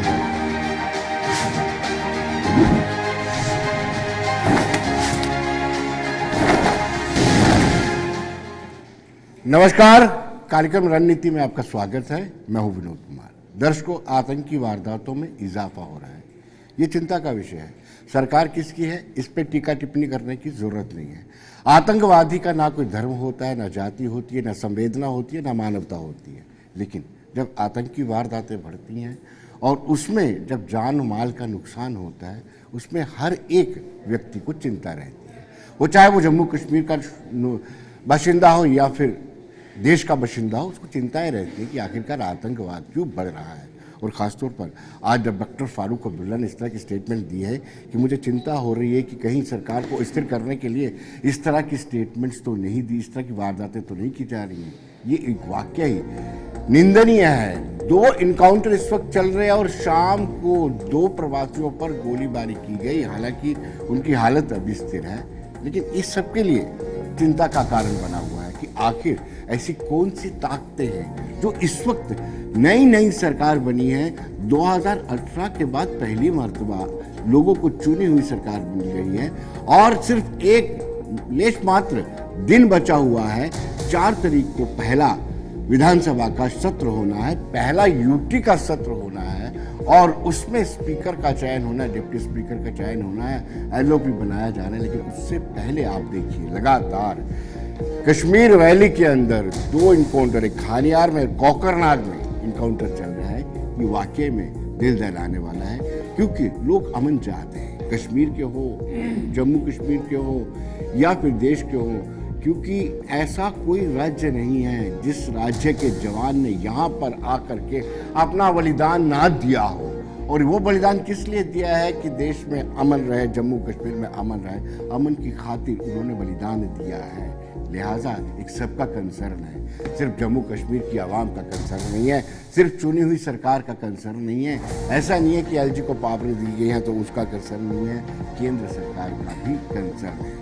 जाए। नमस्कार, कार्यक्रम रणनीति में आपका स्वागत है। मैं हूं विनोद कुमार। दर्शकों, आतंकी वारदातों में इजाफा हो रहा है, ये चिंता का विषय है। सरकार किसकी है, इस पे टीका टिप्पणी करने की जरूरत नहीं है। आतंकवादी का ना कोई धर्म होता है, ना जाति होती है, ना संवेदना होती है, ना मानवता होती है। लेकिन जब आतंकी वारदातें बढ़ती हैं और उसमें जब जान माल का नुकसान होता है, उसमें हर एक व्यक्ति को चिंता रहती है। वो चाहे वो जम्मू कश्मीर का बाशिंदा हो या फिर देश का बाशिंदा हो, उसको चिंताएं रहती है कि आखिरकार आतंकवाद क्यों बढ़ रहा है। और ख़ासतौर पर आज जब डॉक्टर फारूक अब्दुल्ला ने इस तरह की स्टेटमेंट दी है कि मुझे चिंता हो रही है कि कहीं सरकार को स्थिर करने के लिए इस तरह की स्टेटमेंट्स तो नहीं दी, इस तरह की वारदातें तो नहीं की जा रही हैं, ये एक वाकया ही निंदनीय है। 2 इनकाउंटर इस वक्त चल रहे हैं और शाम को 2 प्रवासियों पर गोलीबारी की गई। हालांकि उनकी हालत अभी स्थिर है, लेकिन इस सब के लिए चिंता का कारण बना हुआ है कि आखिर ऐसी कौन सी ताकतें हैं जो इस वक्त नई सरकार बनी है। 2018 के बाद पहली मर्तबा लोगों को चुनी हुई सरकार मिल रही है और सिर्फ एक लेश मात्र दिन बचा हुआ है। 4 तारीख को पहला विधानसभा का सत्र होना है, पहला यूटी का सत्र होना है और उसमें स्पीकर का चयन होना है, डिप्टी स्पीकर का चयन होना है, एलओपी बनाया जाना है। लेकिन उससे पहले आप देखिए, लगातार कश्मीर वैली के अंदर 2 इनकाउंटर, एक खानियार में, कोकरनाग में इनकाउंटर चल रहा है। ये वाकई में दिल दहलाने वाला है, क्योंकि लोग अमन चाहते हैं, कश्मीर के हो, जम्मू कश्मीर के हो या फिर देश के हो, क्योंकि ऐसा कोई राज्य नहीं है जिस राज्य के जवान ने यहाँ पर आकर के अपना बलिदान ना दिया हो। और वो बलिदान किस लिए दिया है कि देश में अमन रहे, जम्मू कश्मीर में अमन रहे। अमन की खातिर उन्होंने बलिदान दिया है। लिहाजा एक सबका कंसर्न है, सिर्फ जम्मू कश्मीर की आवाम का कंसर्न नहीं है, सिर्फ चुनी हुई सरकार का कंसर्न नहीं है। ऐसा नहीं है कि एलजी को पावर दी गई है तो उसका कंसर्न नहीं है, केंद्र सरकार का भी कंसर्न है।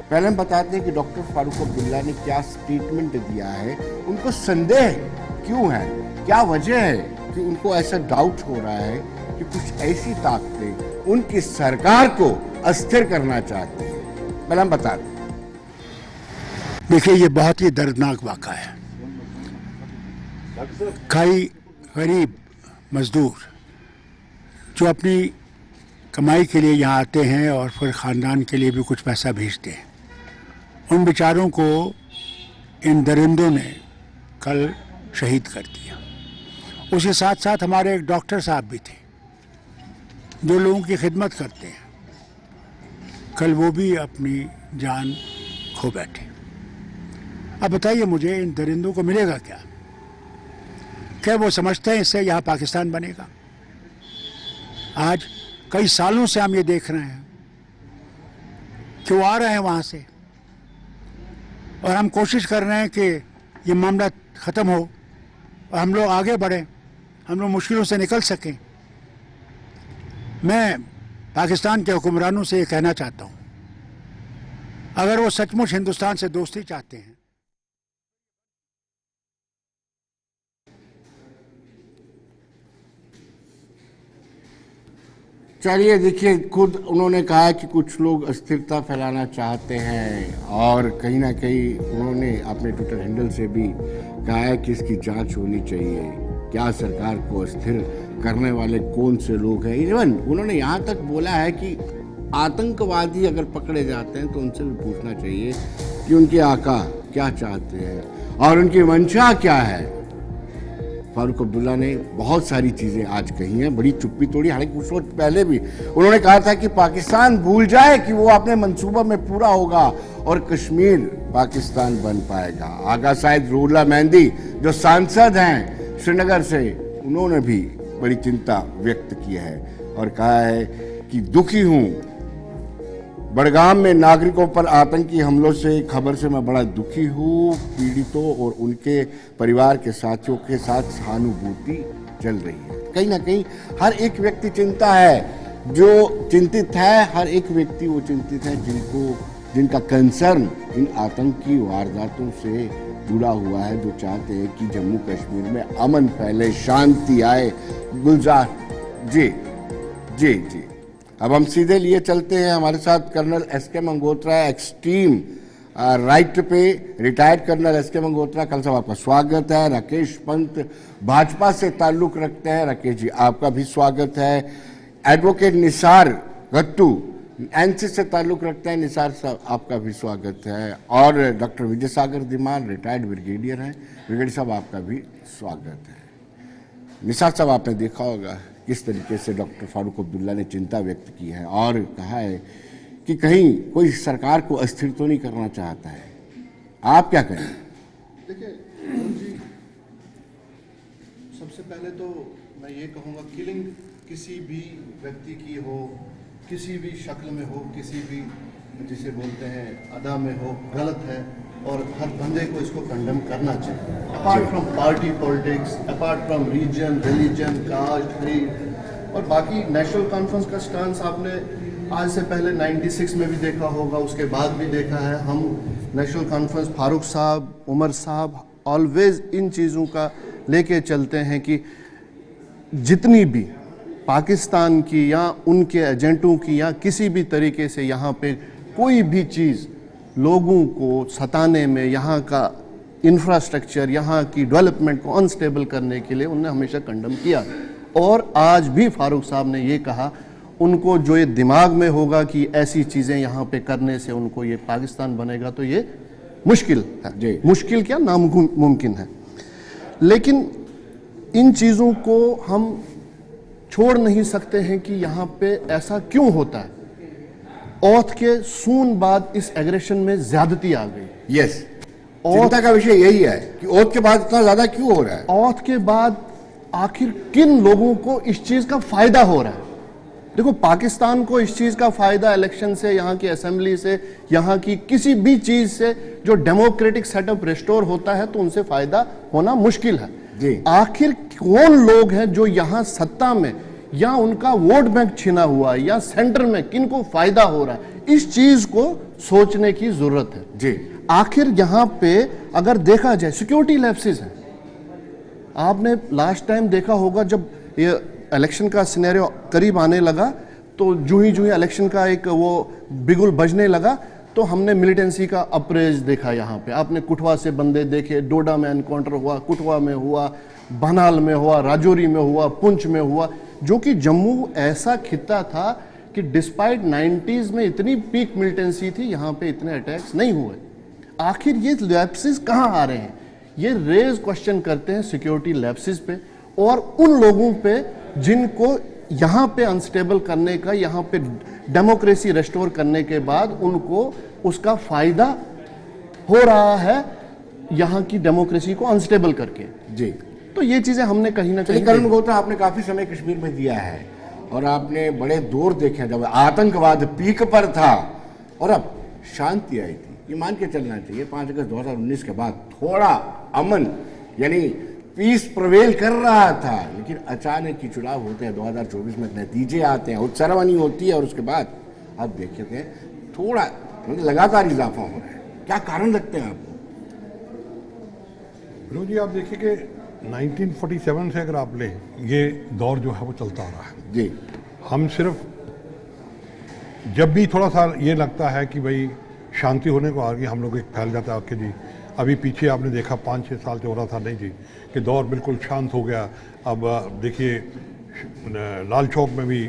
पहले हम बताते हैं कि डॉक्टर फारूक अब्दुल्ला ने क्या स्टेटमेंट दिया है, उनको संदेह क्यों है, क्या वजह है कि उनको ऐसा डाउट हो रहा है कि कुछ ऐसी ताकतें उनकी सरकार को अस्थिर करना चाहती हैं। पहले हम बताते हैं। देखिए, ये बहुत ही दर्दनाक वाक़ा है। कई गरीब मजदूर जो अपनी कमाई के लिए यहाँ आते हैं और फिर ख़ानदान के लिए भी कुछ पैसा भेजते हैं, उन बेचारों को इन दरिंदों ने कल शहीद कर दिया। उसके साथ साथ हमारे एक डॉक्टर साहब भी थे जो लोगों की खिदमत करते हैं, कल वो भी अपनी जान खो बैठे। अब बताइए मुझे, इन दरिंदों को मिलेगा क्या? क्या वो समझते हैं इससे यहाँ पाकिस्तान बनेगा? आज कई सालों से हम ये देख रहे हैं कि वो आ रहे हैं वहाँ से और हम कोशिश कर रहे हैं कि ये मामला ख़त्म हो और हम लोग आगे बढ़ें, हम लोग मुश्किलों से निकल सकें। मैं पाकिस्तान के हुक्मरानों से ये कहना चाहता हूँ, अगर वो सचमुच हिंदुस्तान से दोस्ती चाहते हैं, चलिए देखिए, खुद उन्होंने कहा कि कुछ लोग अस्थिरता फैलाना चाहते हैं और कहीं ना कहीं उन्होंने अपने ट्विटर हैंडल से भी कहा है कि इसकी जांच होनी चाहिए। क्या सरकार को अस्थिर करने वाले कौन से लोग हैं? इवन उन्होंने यहाँ तक बोला है कि आतंकवादी अगर पकड़े जाते हैं तो उनसे भी पूछना चाहिए कि उनके आका क्या चाहते हैं और उनकी मंशा क्या है। फारूक अब्दुल्ला ने बहुत सारी चीज़ें आज कही हैं, बड़ी चुप्पी तोड़ी। हालांकि कुछ वक्त पहले भी उन्होंने कहा था कि पाकिस्तान भूल जाए कि वो अपने मंसूबा में पूरा होगा और कश्मीर पाकिस्तान बन पाएगा। आगा साहिद रूहुल्लाह मेहंदी जो सांसद हैं श्रीनगर से, उन्होंने भी बड़ी चिंता व्यक्त की है और कहा है कि दुखी हूँ, बड़गाम में नागरिकों पर आतंकी हमलों से खबर से मैं बड़ा दुखी हूँ। पीड़ितों और उनके परिवार के साथियों के साथ सहानुभूति चल रही है। कहीं ना कहीं हर एक व्यक्ति चिंता है, जो चिंतित है, हर एक व्यक्ति वो चिंतित है जिनका कंसर्न इन आतंकी वारदातों से जुड़ा हुआ है, जो चाहते हैं कि जम्मू कश्मीर में अमन फैले, शांति आए, गुलजार जी जी जी। अब हम सीधे लिए चलते हैं, हमारे साथ colonel S K. Mangotra, extreme right पे रिटायर्ड कर्नल एस.के. मंगोत्रा, कल साहब आपका स्वागत है। राकेश पंत भाजपा से ताल्लुक रखते हैं, राकेश जी आपका भी स्वागत है। एडवोकेट निसार गट्टू एनसी से ताल्लुक रखते हैं, निसार साहब आपका भी स्वागत है। और डॉक्टर विजय सागर धीमान रिटायर्ड ब्रिगेडियर हैं, ब्रिगेडियर साहब आपका भी स्वागत है। निसार साहब आपने देखा होगा किस तरीके से डॉक्टर फारूक अब्दुल्ला ने चिंता व्यक्त की है और कहा है कि कहीं कोई सरकार को अस्थिर तो नहीं करना चाहता है, आप क्या कहें? देखिए अरुण जी, सबसे पहले तो मैं ये कहूँगा किलिंग किसी भी व्यक्ति की हो, किसी भी शक्ल में हो, किसी भी जिसे बोलते हैं अदा में हो, गलत है और हर बंदे को इसको कंडेम करना चाहिए। Apart from party politics, apart from region, religion, caste, creed और बाकी नेशनल कॉन्फ्रेंस का स्टांस आपने आज से पहले 96 में भी देखा होगा, उसके बाद भी देखा है। हम नेशनल कॉन्फ्रेंस फारूक साहब, उमर साहब ऑलवेज इन चीज़ों का लेके चलते हैं कि जितनी भी पाकिस्तान की या उनके एजेंटों की या किसी भी तरीके से यहाँ पे कोई भी चीज़ लोगों को सताने में, यहाँ का इंफ्रास्ट्रक्चर, यहाँ की डेवलपमेंट को अनस्टेबल करने के लिए उन्होंने हमेशा कंडम किया। और आज भी फारूक साहब ने ये कहा, उनको जो ये दिमाग में होगा कि ऐसी चीज़ें यहाँ पे करने से उनको ये पाकिस्तान बनेगा, तो ये मुश्किल है। मुश्किल क्या, नामुमकिन है। लेकिन इन चीज़ों को हम छोड़ नहीं सकते हैं कि यहाँ पे ऐसा क्यों होता है। औथ के सून बाद इस एग्रेशन में ज्यादती आ गई। यस, चिंता का विषय यही है कि औथ के बाद इतना ज्यादा क्यों हो रहा है। औथ के बाद आखिर किन लोगों को इस चीज का फायदा हो रहा है? देखो, पाकिस्तान को इस चीज का फायदा इलेक्शन से, यहाँ की असेंबली से, यहाँ की किसी भी चीज से जो डेमोक्रेटिक सेटअप रिस्टोर होता है तो उनसे फायदा होना मुश्किल है जी। आखिर कौन लोग हैं जो यहाँ सत्ता में या उनका वोट बैंक छिना हुआ है या सेंटर में किनको फायदा हो रहा है, इस चीज को सोचने की जरूरत है जी। आखिर यहाँ पे अगर देखा जाए सिक्योरिटी लैप्सेस है। आपने लास्ट टाइम देखा होगा जब ये इलेक्शन का सिनेरियो करीब आने लगा तो जूं ही इलेक्शन का एक वो बिगुल बजने लगा तो हमने मिलिटेंसी का अप्रेज देखा। यहाँ पे आपने कुठवा से बंदे देखे, डोडा में एनकाउंटर हुआ, कुठवा में हुआ, बनाल में हुआ, राजौरी में हुआ, पुंछ में हुआ, जो कि जम्मू ऐसा खित्ता था कि डिस्पाइट 90s में इतनी पीक मिलिटेंसी थी, यहाँ पे इतने अटैक्स नहीं हुए। आखिर ये लैप्सेस कहाँ आ रहे हैं? ये रेज क्वेश्चन करते हैं सिक्योरिटी लैप्सेस पे और उन लोगों पे जिनको यहाँ पे अनस्टेबल करने का, यहाँ पे डेमोक्रेसी रेस्टोर करने के बाद उनको उसका फायदा हो रहा है यहाँ की डेमोक्रेसी को अनस्टेबल करके। जी, तो ये चीजें हमने कहीं ना कहीं करण गोत्रा, आपने काफी समय कश्मीर में दिया है और आपने बड़े दौर देखे जब आतंकवाद पीक पर था और अब शांति आई थी। ये मान के चलना चाहिए 5 अगस्त 2019 के बाद थोड़ा अमन यानी पीस प्रवेल कर रहा था, लेकिन अचानक ही चुनाव होते हैं, 2024 में नतीजे आते हैं, उत्सर्वनी होती है और उसके बाद आप देखते हैं थोड़ा लगातार इजाफा हो रहा है। क्या कारण लगते हैं आपको? विनोद जी, आप देखिए कि 1947 से अगर आप लें, ये दौर जो है वो चलता आ रहा है जी। हम सिर्फ जब भी थोड़ा सा ये लगता है कि भाई शांति होने को आ गई, हम लोग एक फैल जाता है कि जी अभी पीछे आपने देखा 5-6 साल से हो रहा था, नहीं जी कि दौर बिल्कुल शांत हो गया। अब देखिए लाल चौक में भी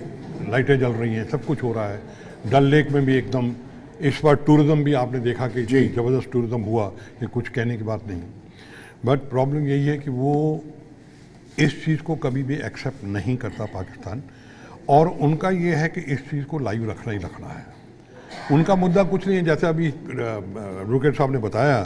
लाइटें जल रही हैं, सब कुछ हो रहा है, डल लेक में भी एकदम। इस बार टूरिज़्म भी आपने देखा कि जी ज़बरदस्त टूरिज़्म हुआ, ये कुछ कहने की बात नहीं। बट प्रॉब्लम यही है कि वो इस चीज़ को कभी भी एक्सेप्ट नहीं करता पाकिस्तान, और उनका ये है कि इस चीज़ को लाइव रखना ही रखना है। उनका मुद्दा कुछ नहीं है, जैसे अभी एडवोकेट साहब ने बताया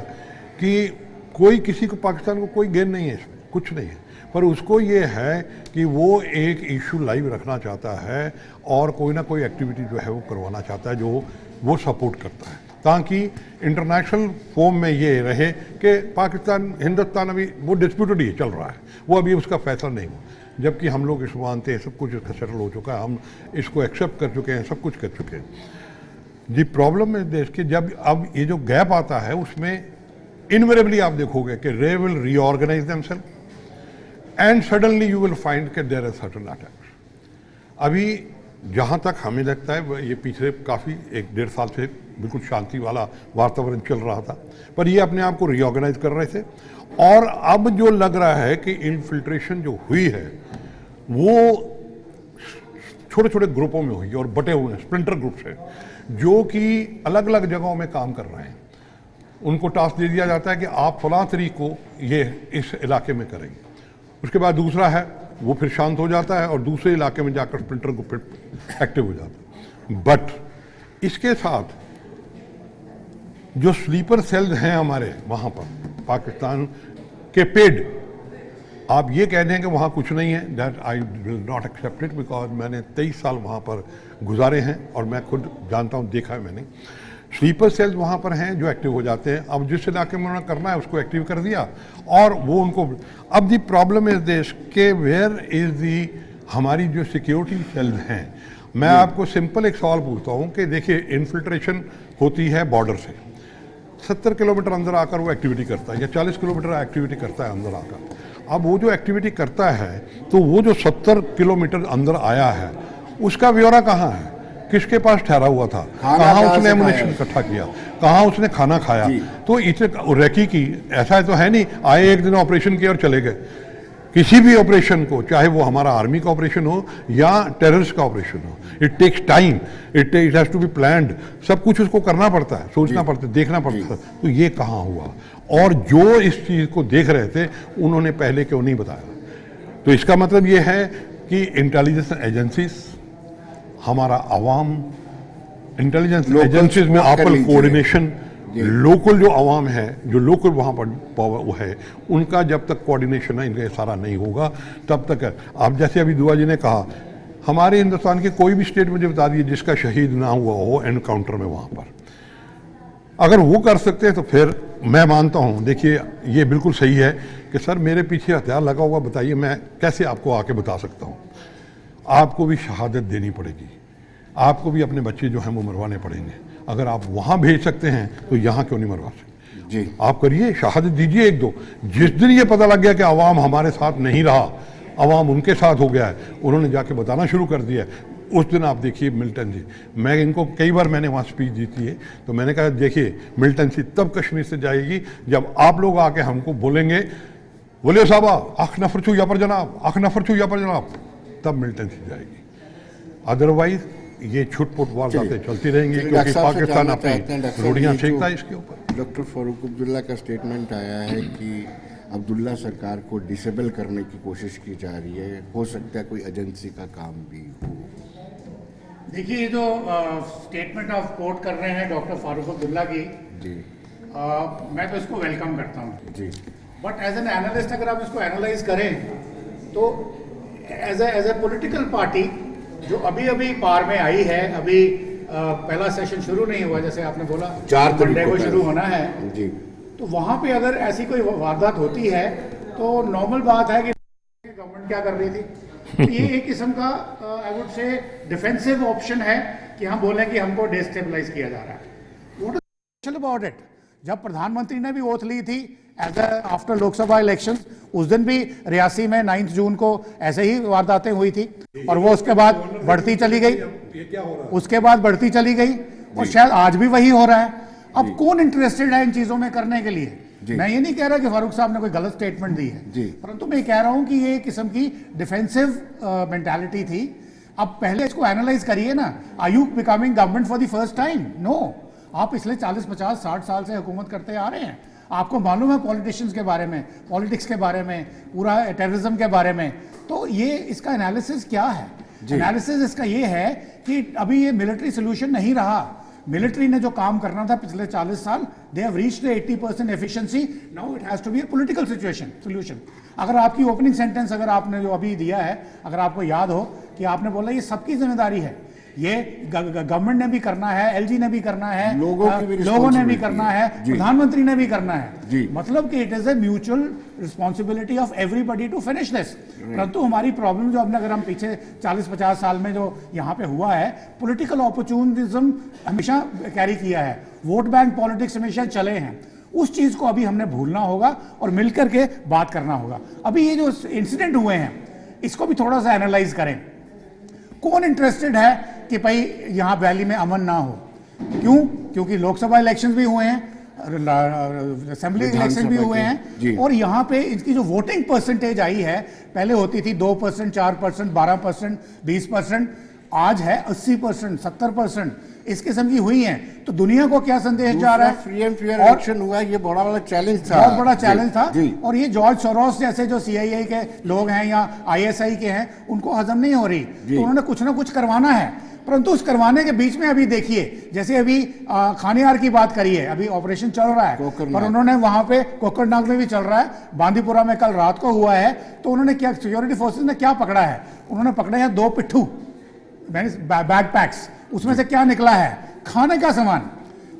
कि कोई किसी को, पाकिस्तान को कोई गेन नहीं है इसमें, कुछ नहीं है, पर उसको ये है कि वो एक इशू लाइव रखना चाहता है और कोई ना कोई एक्टिविटी जो है वो करवाना चाहता है जो वो सपोर्ट करता है, ताकि इंटरनेशनल फॉर्म में ये रहे कि पाकिस्तान हिंदुस्तान अभी वो डिस्प्यूटेड ही चल रहा है, वो अभी उसका फैसला नहीं हुआ, जबकि हम लोग इसको मानते हैं, सब कुछ इसका सेटल हो चुका है, हम इसको एक्सेप्ट कर चुके हैं, सब कुछ कर चुके हैं। दी प्रॉब्लम है देश के, जब अब ये जो गैप आता है उसमें इनवेरेबली आप देखोगे कि they will reorganise themselves and suddenly you will find कि देयर आर सर्टेन अटैक्स। अभी जहाँ तक हमें लगता है ये पिछले काफ़ी 1-1.5 साल से बिल्कुल शांति वाला वातावरण चल रहा था, पर ये अपने आप को रीऑर्गेनाइज कर रहे थे। और अब जो लग रहा है कि इन्फिल्ट्रेशन जो हुई है वो छोटे छोटे ग्रुपों में हुई और बटे हुए हैं, स्प्लिंटर ग्रुप्स है जो कि अलग अलग जगहों में काम कर रहे हैं। उनको टास्क दे दिया जाता है कि आप फलां तरीक को ये इस इलाके में करेंगे, उसके बाद दूसरा है वो फिर शांत हो जाता है और दूसरे इलाके में जाकर स्प्लिंटर ग्रुप एक्टिव हो जाता है। बट इसके साथ जो स्लीपर सेल्स हैं हमारे वहाँ पर पाकिस्तान के पेड, आप ये कह दें कि वहाँ कुछ नहीं है, that I will not accept it, because मैंने 23 साल वहाँ पर गुजारे हैं और मैं खुद जानता हूँ, देखा है मैंने। स्लीपर सेल्स वहाँ पर हैं जो एक्टिव हो जाते हैं। अब जिस इलाके में उन्होंने करना है उसको एक्टिव कर दिया और वो उनको, अब दी प्रॉब्लम इज देश के वेयर इज दी हमारी जो सिक्योरिटी सेल्स हैं। मैं आपको सिंपल एक सवाल पूछता हूँ कि देखिए इन्फिल्ट्रेशन होती है बॉर्डर से, 70 किलोमीटर अंदर आकर वो एक्टिविटी करता है या 40 किलोमीटर एक्टिविटी करता है अंदर आकर। अब वो जो एक्टिविटी करता है तो वो जो 70 किलोमीटर अंदर आया है उसका ब्यौरा कहाँ है, किसके पास ठहरा हुआ था, कहाँ उसने एमुनेशन इकट्ठा किया, कहाँ उसने खाना खाया। तो इतने रेकी की ऐसा तो है नहीं आए एक दिन ऑपरेशन किया और चले गए। किसी भी ऑपरेशन को, चाहे वो हमारा आर्मी का ऑपरेशन हो या टेररिस्ट का ऑपरेशन हो, it takes time, it has to be planned, सब कुछ उसको करना पड़ता है, सोचना पड़ता है, देखना पड़ता है। तो ये कहाँ हुआ, और जो इस चीज़ को देख रहे थे उन्होंने पहले क्यों नहीं बताया। तो इसका मतलब ये है कि इंटेलिजेंस एजेंसीज, हमारा आवाम, इंटेलिजेंस एजेंसीज में आपल कोऑर्डिनेशन, लोकल जो आवाम है, जो लोकल वहाँ पर पावर वो है, उनका जब तक कोऑर्डिनेशन है इनका सारा नहीं होगा तब तक है। आप जैसे अभी दुआ जी ने कहा, हमारे हिंदुस्तान के कोई भी स्टेट मुझे बता दिए जिसका शहीद ना हुआ हो एनकाउंटर में वहाँ पर, अगर वो कर सकते हैं तो फिर मैं मानता हूँ। देखिए ये बिल्कुल सही है कि सर मेरे पीछे हथियार लगा हुआ, बताइए मैं कैसे आपको आके बता सकता हूँ। आपको भी शहादत देनी पड़ेगी, आपको भी अपने बच्चे जो हैं वो मरवाने पड़ेंगे। अगर आप वहाँ भेज सकते हैं तो यहाँ क्यों नहीं मरवा सकते जी। आप करिए, शहादत दीजिए एक दो। जिस दिन ये पता लग गया कि आवाम हमारे साथ नहीं रहा, आवाम उनके साथ हो गया है, उन्होंने जाके बताना शुरू कर दिया है, उस दिन आप देखिए मिल्टन जी, मैं इनको कई बार मैंने वहाँ स्पीच दी थी है, तो मैंने कहा देखिए मिल्टन जी तब कश्मीर से जाएगी जब आप लोग आके हमको बोलेंगे बोले साहबा आख नफर छू या पर जनाब, आख नफर छू या पर जनाब, तब मिल्टन से जाएगी। अदरवाइज ये छुटपुट वारदातें चलती रहेंगी क्योंकि पाकिस्तान अपनी रोटियां फेंकता है इसके ऊपर। डॉक्टर फारूक अब्दुल्ला का स्टेटमेंट आया है कि अब्दुल्ला सरकार को डिसेबल करने की कोशिश की जा रही है, हो सकता है कोई एजेंसी का काम भी हो। देखिए ये जो स्टेटमेंट ऑफ कोट कर रहे हैं डॉक्टर फारूक अब्दुल्ला की जी, मैं तो इसको वेलकम करता हूँ जी, बट एज एन एनालिस्ट अगर आप इसको एनालाइज करें तो एज ए पॉलिटिकल पार्टी जो अभी अभी पार में आई है, अभी पहला सेशन शुरू नहीं हुआ, जैसे आपने बोला 4 मंडे को शुरू होना है जी, तो वहाँ पे अगर ऐसी कोई वारदात होती है तो नॉर्मल बात है कि गवर्नमेंट क्या कर रही थी। तो ये एक किस्म का I would say defensive option है कि हम बोलें कि हमको डिस्टेबलाइज किया जा रहा है। What is special about it? जब प्रधानमंत्री ने भी ओथ ली थी एज आफ्टर लोकसभा इलेक्शंस, उस दिन भी रियासी में 9 जून को ऐसे ही वारदातें हुई थी और वो उसके बाद बढ़ती चली गई, उसके बाद बढ़ती चली गई और शायद आज भी वही हो रहा है। अब कौन इंटरेस्टेड है इन चीजों में करने के लिए? मैं ये नहीं कह रहा कि फारूक साहब ने कोई गलत स्टेटमेंट दी है, परंतु मैं कह रहा हूं कि ये एक किस्म की डिफेंसिव मेंटालिटी थी। अब पहले इसको एनालाइज करिए ना, are you becoming government for the first time? No, आप पिछले 40, 50, 60 साल से हुकूमत करते आ रहे हैं। आपको मालूम है पॉलिटिशियंस के बारे में, पॉलिटिक्स के बारे में, पूरा टेररिज्म के बारे में। तो ये इसका एनालिसिस क्या है? एनालिसिस इसका ये है कि अभी ये मिलिट्री सोल्यूशन नहीं रहा। मिलिट्री ने जो काम करना था पिछले 40 साल, they have reached 80% efficiency, now it has to be a political solution. अगर आपकी ओपनिंग सेंटेंस अगर आपने जो अभी दिया है, अगर आपको याद हो कि आपने बोला ये सबकी जिम्मेदारी है, ये गवर्नमेंट ने भी करना है, एलजी ने भी करना है, लोगों ने भी करना है, प्रधानमंत्री ने भी करना है, मतलब कि it is a mutual responsibility of everybody to finish this. परंतु हमारी प्रॉब्लम जो हमने, अगर हम पीछे 40-50 साल में जो यहाँ पे हुआ है, पॉलिटिकल अपॉर्चुनिज्म हमेशा कैरी किया है, वोट बैंक पॉलिटिक्स हमेशा चले हैं। उस चीज को अभी हमने भूलना होगा और मिलकर के बात करना होगा। अभी ये जो इंसिडेंट हुए हैं इसको भी थोड़ा सा एनालाइज करें। कौन इंटरेस्टेड है कि भाई यहाँ वैली में अमन ना हो? क्यों? क्योंकि लोकसभा इलेक्शंस भी हुए हैं, असेंबली इलेक्शन भी हुए हैं, और यहाँ पे इसकी जो वोटिंग परसेंटेज आई है, पहले होती थी 2%, 4%, 12%, 20%, आज है 80%, 70%, इस किस्म की हुई हैं। तो दुनिया को क्या संदेश जा रहा है? फ्री एंड फेयर इलेक्शन हुआ है, ये बड़ा बड़ा चैलेंज था, बहुत बड़ा चैलेंज था। और ये जॉर्ज सोरोस जैसे जो CIA के लोग हैं या ISI के हैं, उनको हजम नहीं हो रही, तो उन्होंने कुछ ना कुछ करवाना है। परंतु उस करवाने के बीच में अभी देखिए, जैसे अभी खानियार की बात करी है, अभी ऑपरेशन चल रहा है, पर उन्होंने वहां पे कोकरनाग में भी चल रहा है, बांदीपुरा में कल रात को हुआ है, तो उन्होंने क्या, सिक्योरिटी फोर्सेस ने क्या पकड़ा है? उन्होंने पकड़े हैं 2 पिट्ठू बैकपैक्स। उसमें से क्या निकला है? खाने का सामान।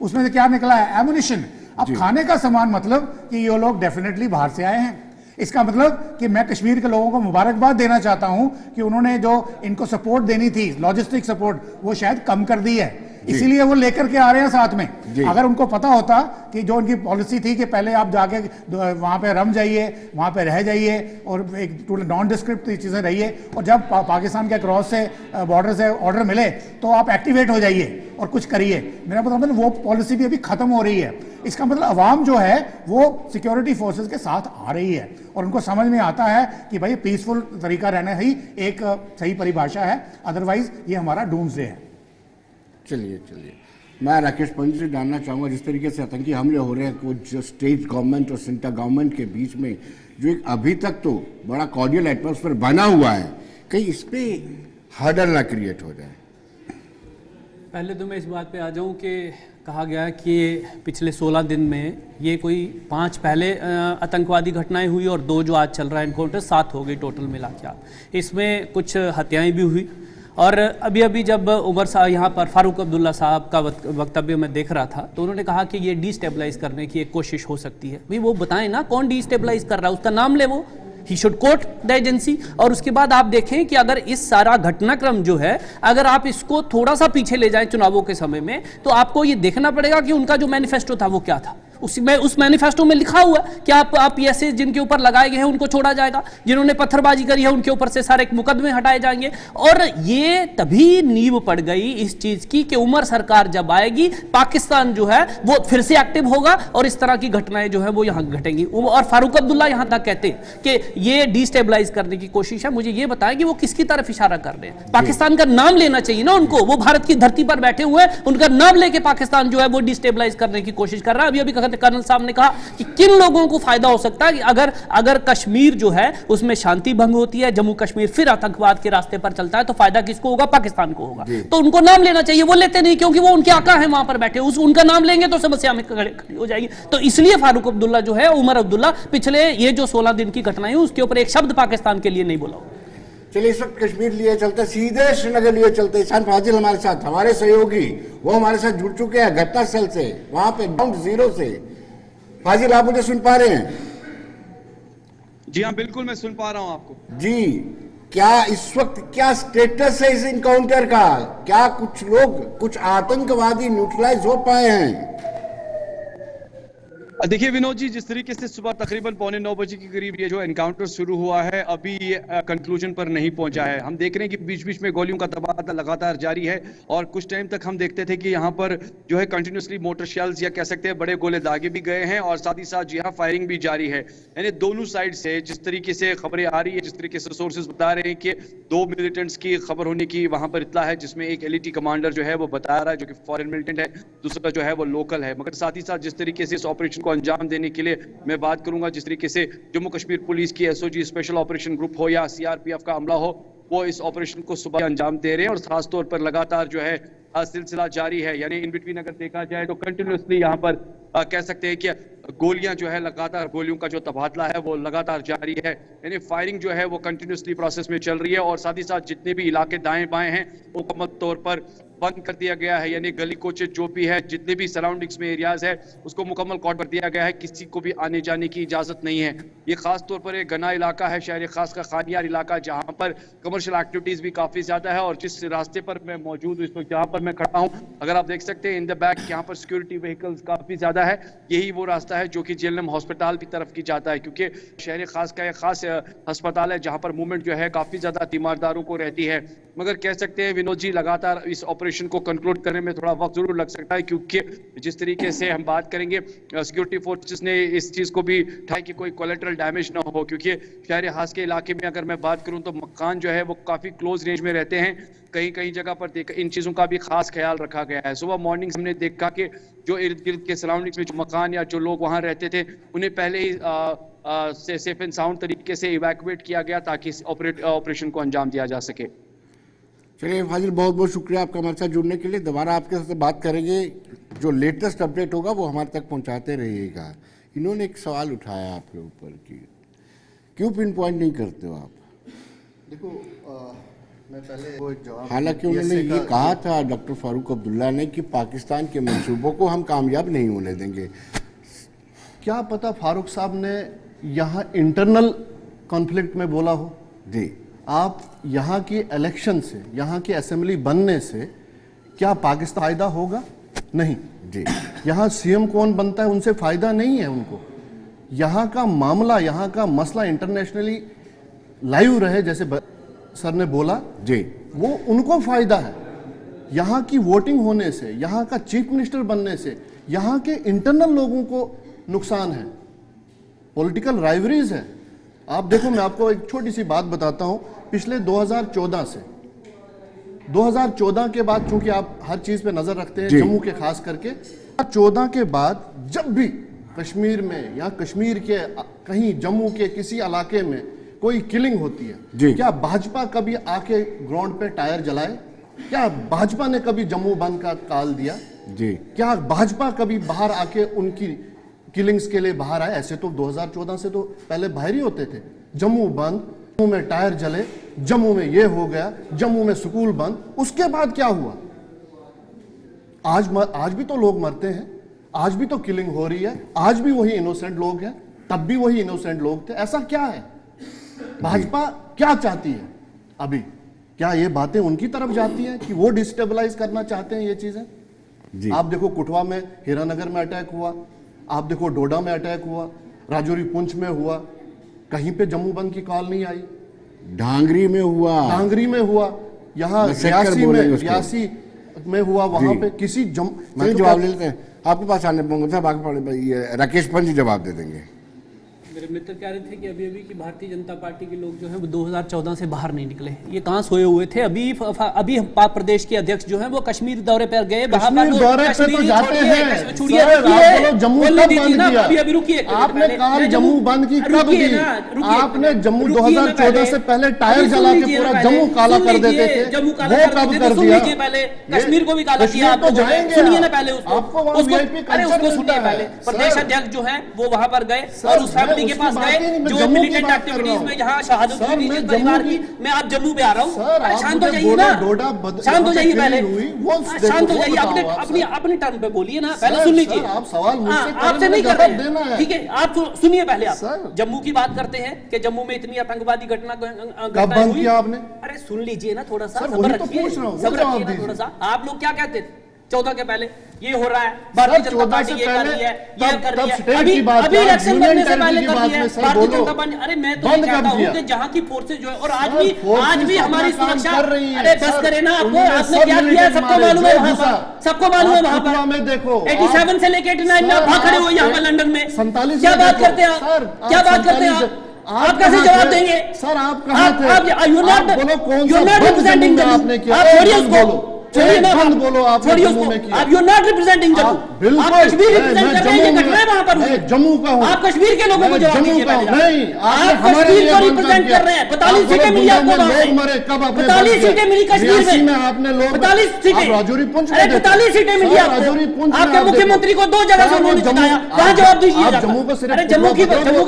उसमें से क्या निकला है? एमुनिशन। अब खाने का सामान मतलब कि ये लोग डेफिनेटली बाहर से आए हैं। इसका मतलब कि मैं कश्मीर के लोगों को मुबारकबाद देना चाहता हूं कि उन्होंने जो इनको सपोर्ट देनी थी, लॉजिस्टिक सपोर्ट, वो शायद कम कर दी है, इसीलिए वो लेकर के आ रहे हैं साथ में। अगर उनको पता होता कि जो उनकी पॉलिसी थी कि पहले आप जाके वहां पे रम जाइए, वहां पे रह जाइए और एक नॉन डिस्क्रिप्टिव चीजें रहिए, और जब पाकिस्तान के क्रॉस से बॉर्डर से ऑर्डर मिले तो आप एक्टिवेट हो जाइए और कुछ करिए, मेरा मतलब वो पॉलिसी भी अभी खत्म हो रही है। इसका मतलब अवाम जो है वो सिक्योरिटी फोर्सेस के साथ आ रही है और उनको समझ में आता है कि भाई पीसफुल तरीका रहना ही एक सही परिभाषा है, अदरवाइज ये हमारा डूम्सडे है। चलिए, मैं राकेश पंत से जानना चाहूँगा, जिस तरीके से आतंकी हमले हो रहे हैं कुछ जो स्टेट गवर्नमेंट और सेंट्रल गवर्नमेंट के बीच में, जो एक अभी तक तो बड़ा कॉर्डियल एटमॉस्फेयर बना हुआ है, कहीं इस पे हर्डल ना क्रिएट हो जाए? पहले तो मैं इस बात पे आ जाऊं कि कहा गया कि पिछले 16 दिन में ये कोई 5 पहले आतंकवादी घटनाएं हुई और 2 जो आज चल रहा है एनकाउंटर, 7 हो गई टोटल मिला के। इसमें कुछ हत्याएं भी हुई। और अभी जब उमर साहब यहाँ पर फारूक अब्दुल्ला साहब का वक्तव्य मैं देख रहा था, तो उन्होंने कहा कि ये डिस्टेबलाइज करने की एक कोशिश हो सकती है। भाई वो बताएं ना कौन डिस्टेबलाइज कर रहा है, उसका नाम ले, वो ही शुड कोट द एजेंसी। और उसके बाद आप देखें कि अगर इस सारा घटनाक्रम जो है, अगर आप इसको थोड़ा सा पीछे ले जाएं चुनावों के समय में, तो आपको ये देखना पड़ेगा कि उनका जो मैनिफेस्टो था वो क्या था। उस मैनिफेस्टो में लिखा हुआ कि आप ऐसे जिनके ऊपर लगाए गए हैं उनको छोड़ा जाएगा, जिन्होंने पत्थरबाजी करी है उनके ऊपर से सारे मुकदमे हटाए जाएंगे। और ये तभी नींव पड़ गई इस चीज की कि उमर सरकार जब आएगी, पाकिस्तान जो है वो फिर से एक्टिव होगा और इस तरह की घटनाएं जो है वो यहां घटेंगी। और फारूक अब्दुल्ला यहां तक कहते हैं कि ये डिस्टेबलाइज करने की कोशिश है। मुझे ये बताएं कि वो किसकी तरफ इशारा कर रहे हैं? पाकिस्तान का नाम लेना चाहिए ना उनको, वो भारत की धरती पर बैठे हुए हैं, उनका नाम लेके पाकिस्तान जो है वो डिस्टेबलाइज करने की कोशिश कर रहा है। अभी कर्नल साहब ने कहा कि किन लोगों को फायदा हो सकता है कि अगर कश्मीर जो है उसमें शांति भंग होती है, जम्मू कश्मीर फिर आतंकवाद के रास्ते पर चलता है, तो फायदा किसको होगा? पाकिस्तान को होगा। तो उनको नाम लेना चाहिए, वो लेते नहीं क्योंकि वो उनके आका है वहां पर बैठे, उनका नाम लेंगे तो समस्या में खड़ी हो जाएगी। तो इसलिए फारूक अब्दुल्ला जो है, उमर अब्दुल्ला, पिछले ये जो 16 दिन की घटनाएं उसके ऊपर एक शब्द पाकिस्तान के लिए नहीं बोला। चलिए, इस वक्त कश्मीर लिए चलते, सीधे श्रीनगर लिए चलते। इहसान फाजिल हमारे साथ, हमारे सहयोगी, वो हमारे साथ जुड़ चुके हैं घटना स्थल से, वहां पे ग्राउंड जीरो से। फाजिल, आप मुझे सुन पा रहे हैं? जी हाँ, बिल्कुल मैं सुन पा रहा हूं आपको। जी, क्या इस वक्त क्या स्टेटस है इस इनकाउंटर का? क्या कुछ लोग, कुछ आतंकवादी न्यूट्रलाइज हो पाए हैं? देखिए विनोद जी, जिस तरीके से सुबह तकरीबन 8:45 बजे के करीब ये जो एनकाउंटर शुरू हुआ है, अभी ये कंक्लूजन पर नहीं पहुंचा है। हम देख रहे हैं कि बीच बीच में गोलियों का तबादला लगातार जारी है और कुछ टाइम तक हम देखते थे कि यहाँ पर जो है कंटिन्यूसली मोटर शेल्स या कह सकते हैं बड़े गोले दागे भी गए हैं और साथ ही साथ जो है फायरिंग भी जारी है। यानी दोनों साइड से जिस तरीके से खबरें आ रही है, जिस तरीके से सोर्सेज बता रहे हैं कि 2 मिलिटेंट्स की खबर होने की वहां पर इत्तला है, जिसमें एक एलईटी कमांडर जो है वो बता रहा है जो कि फॉरेन मिलिटेंट है, दूसरा जो है वो लोकल है। मगर साथ ही साथ जिस तरीके से इस ऑपरेशन को अंजाम देने के लिए मैं बात करूंगा, जिस तरीके से जम्मू कश्मीर पुलिस की एसओजी स्पेशल ऑपरेशन ग्रुप हो या सीआरपीएफ का अमला हो, वो इस ऑपरेशन को सुबह अंजाम दे रहे हैं और खासतौर पर लगातार जो है सिलसिला जारी है। यानी इन बिटवीन अगर देखा जाए तो कंटिन्यूसली यहाँ पर कह सकते हैं कि गोलियां जो है लगातार, गोलियों का जो तबादला है वो लगातार जारी है। यानी फायरिंग जो है वो कंटिन्यूसली प्रोसेस में चल रही है और साथ ही साथ जितने भी इलाके दाएं बाएं हैं मुकम्मल तौर पर बंद कर दिया गया है। यानी गली कोचे जो भी है, जितने भी सराउंडिंग्स में एरियाज है, उसको मुकम्मल कॉर्ड कर दिया गया है, किसी को भी आने जाने की इजाजत नहीं है। ये खास तौर पर एक घना इलाका है, शहर खास का खानियार इलाका, जहां पर कमर्शियल एक्टिविटीज भी काफी ज्यादा है। और जिस रास्ते पर मैं मौजूद हूँ इस वक्त, जहां पर मैं खड़ा हूँ, अगर आप देख सकते हैं इन द बैक यहाँ पर सिक्योरिटी व्हीकल्स काफी ज्यादा है। यही वो रास्ता है जो कि जेएलएम हॉस्पिटल की तरफ की जाता है, क्योंकि शहर खास का एक खास अस्पताल है जहां पर मूवमेंट जो है काफी ज्यादा तीमारदारों को रहती है। मगर कह सकते हैं विनोद जी लगातार इस ऑपरेशन को कंक्लूड करने में थोड़ा वक्त जरूर लग सकता है, क्योंकि जिस तरीके से हम बात करेंगे सिक्योरिटी फोर्सेस ने इस चीज को भी ठाई कि कोई कोलेटरल डैमेज ना हो, क्योंकि शहर हास के इलाके में अगर मैं बात करूं तो मकान जो है वो काफी क्लोज रेंज में रहते हैं। कहीं कहीं जगह पर इन चीजों का भी खास ख्याल रखा गया है। सुबह मॉर्निंग हमने देखा कि जो इर्द गिर्द के सराउंडिंग्स में जो मकान या जो लोग वहां रहते थे उन्हें पहले ही सेफ एंड साउंड तरीके से इवैक्यूएट किया गया ताकि इस ऑपरेशन को अंजाम दिया जा सके। चलिए फाजिल, बहुत बहुत शुक्रिया आपका हमारे साथ जुड़ने के लिए। दोबारा आपके साथ बात करेंगे, जो लेटेस्ट अपडेट होगा वो हमारे तक पहुंचाते रहिएगा। इन्होंने एक सवाल उठाया आपके ऊपर कि क्यों पिन पॉइंट नहीं करते हो आप? देखो मैं पहले वो एक जवाब, हालांकि उन्होंने ये कहा था डॉक्टर फारूक अब्दुल्ला ने कि पाकिस्तान के मंसूबों को हम कामयाब नहीं होने देंगे। क्या पता फारूक साहब ने यहाँ इंटरनल कॉन्फ्लिक्ट में बोला हो। जी, आप यहाँ की इलेक्शन से, यहाँ की असेंबली बनने से क्या पाकिस्तान फायदा होगा? नहीं जी। यहाँ सीएम कौन बनता है उनसे फायदा नहीं है उनको। यहाँ का मामला, यहाँ का मसला इंटरनेशनली लाइव रहे, जैसे सर ने बोला जी, वो उनको फायदा है। यहाँ की वोटिंग होने से, यहाँ का चीफ मिनिस्टर बनने से यहाँ के इंटरनल लोगों को नुकसान है, पॉलिटिकल राइवरीज है। आप देखो, मैं आपको एक छोटी सी बात बताता हूं। पिछले 2014 से 2014 के बाद, चूंकि आप हर चीज पे नजर रखते हैं, जम्मू के खास करके, 2014 के बाद जब भी कश्मीर में या कश्मीर के कहीं जम्मू के किसी इलाके में कोई किलिंग होती है, क्या भाजपा कभी आके ग्राउंड पे टायर जलाए? क्या भाजपा ने कभी जम्मू बंद का कॉल दिया? जी। क्या भाजपा कभी बाहर आके उनकी किलिंग्स के लिए बाहर आए? ऐसे तो 2014 से तो पहले बाहर ही होते थे। जम्मू बंद, जम्मू में टायर जले, जम्मू में ये हो गया, जम्मू में स्कूल बंद। उसके बाद क्या हुआ? आज भी तो लोग मरते हैं, आज भी तो किलिंग हो रही है, आज भी वही इनोसेंट लोग हैं, तब भी वही इनोसेंट लोग थे। ऐसा क्या है? भाजपा क्या चाहती है अभी? क्या ये बातें उनकी तरफ जाती हैं कि वो डिस्टेबलाइज करना चाहते हैं ये चीजें? आप देखो, कुटवा में, हीरानगर में अटैक हुआ, आप देखो डोडा में अटैक हुआ, राजौरी पुंछ में हुआ, कहीं पे जम्मू बंद की कॉल नहीं आई। डांगरी में हुआ, यहाँ रियासी में हुआ, वहां पे किसी जवाब ले लेते हैं। आपके पास आने पाऊंगा, राकेश पंत जी जवाब दे देंगे। मेरे मित्र कह रहे थे कि अभी कि भारतीय जनता पार्टी के लोग जो हैं वो 2014 से बाहर नहीं निकले, ये कहाँ सोए हुए थे? अभी प्रदेश के अध्यक्ष जो हैं वो कश्मीर दौरे पर गए। दौरे पे तो जाते हैं, जम्मू कब बंद किया? अभी रुकिए, आपने कहा जम्मू बंद की कब दी? आपने जम्मू 2014 से पहले टायर जला के पूरा जम्मू काला कर देते थे, वो कब कर दिया? पहले कश्मीर को भी काला किया। सुनिए ना पहले उसको, सुनिए पहले। प्रदेश अध्यक्ष जो है वो वहां पर गए और उस फैमिली के पास गए जो मिलिटेंट एक्टिविटीज में जहां शहादत हुई थी परिवार की। मैं आप जम्मू पे आ रहा हूं, शांत हो जाइए ना, शांत हो जाइए पहले, शांत हो जाइए, अपनी टर्न पे बोलिए ना, पहले सुन लीजिए। आप सवाल मुझसे आपसे नहीं कर रहे, ठीक है? आप सुनिए पहले। आप जम्मू की बात करते हैं कि जम्मू में इतनी आतंकवादी घटना कब बंद किया आपने? अरे सुन लीजिए ना, थोड़ा सा सब्र रखिए, सब्र रखिए ना थोड़ा सा। आप लोग क्या कहते थे 14 के पहले? ये हो रहा है, भारतीय जनता पार्टी ये कर रही है, ये कर रही है। अभी इलेक्शन बनने से पहले कर रही है भारतीय जनता पार्टी। अरे मैं तो ये कहता हूँ कि जहाँ की फोर्सेज जो है, और आज भी हमारी सुरक्षा, अरे बस करे ना, आपने क्या किया सबको मालूम है, वहाँ पर सबको मालूम है। वहाँ पर देखो 87 से लेकर 89 में आप खड़े हो यहाँ पर लंदन में, 47 क्या बात करते हैं आप? क्या बात करते हैं आप कैसे जवाब देंगे? सर आप कहाँ थे? आप यू नॉट रिप्रेजेंटिंग जम्मू, आप छोड़िए उसको, छोड़िए ना, बंद बोलो, आप छोड़िए उसको। आप यू नॉट रिप्रेजेंटिंग जम्मू, आप कश्मीर रिप्रेजेंट कर रहे हैं, ये घटना वहां पर हुई। जम्मू का हूं, आप कश्मीर के लोगों को जवाब दीजिए पहले। नहीं, आप कश्मीर को रिप्रेजेंट कर रहे हैं। 45 सीटें मिली आपको, लोग मरे कब? 45 सीटें मिली कश्मीर में, आपने लोग 45 सीटें, राजौरी पुंछ में, 45 सीटें मिली आपको। आपके मुख्यमंत्री को 2 जगह से उन्होंने जिताया, वहां जवाब दीजिए। अरे जम्मू की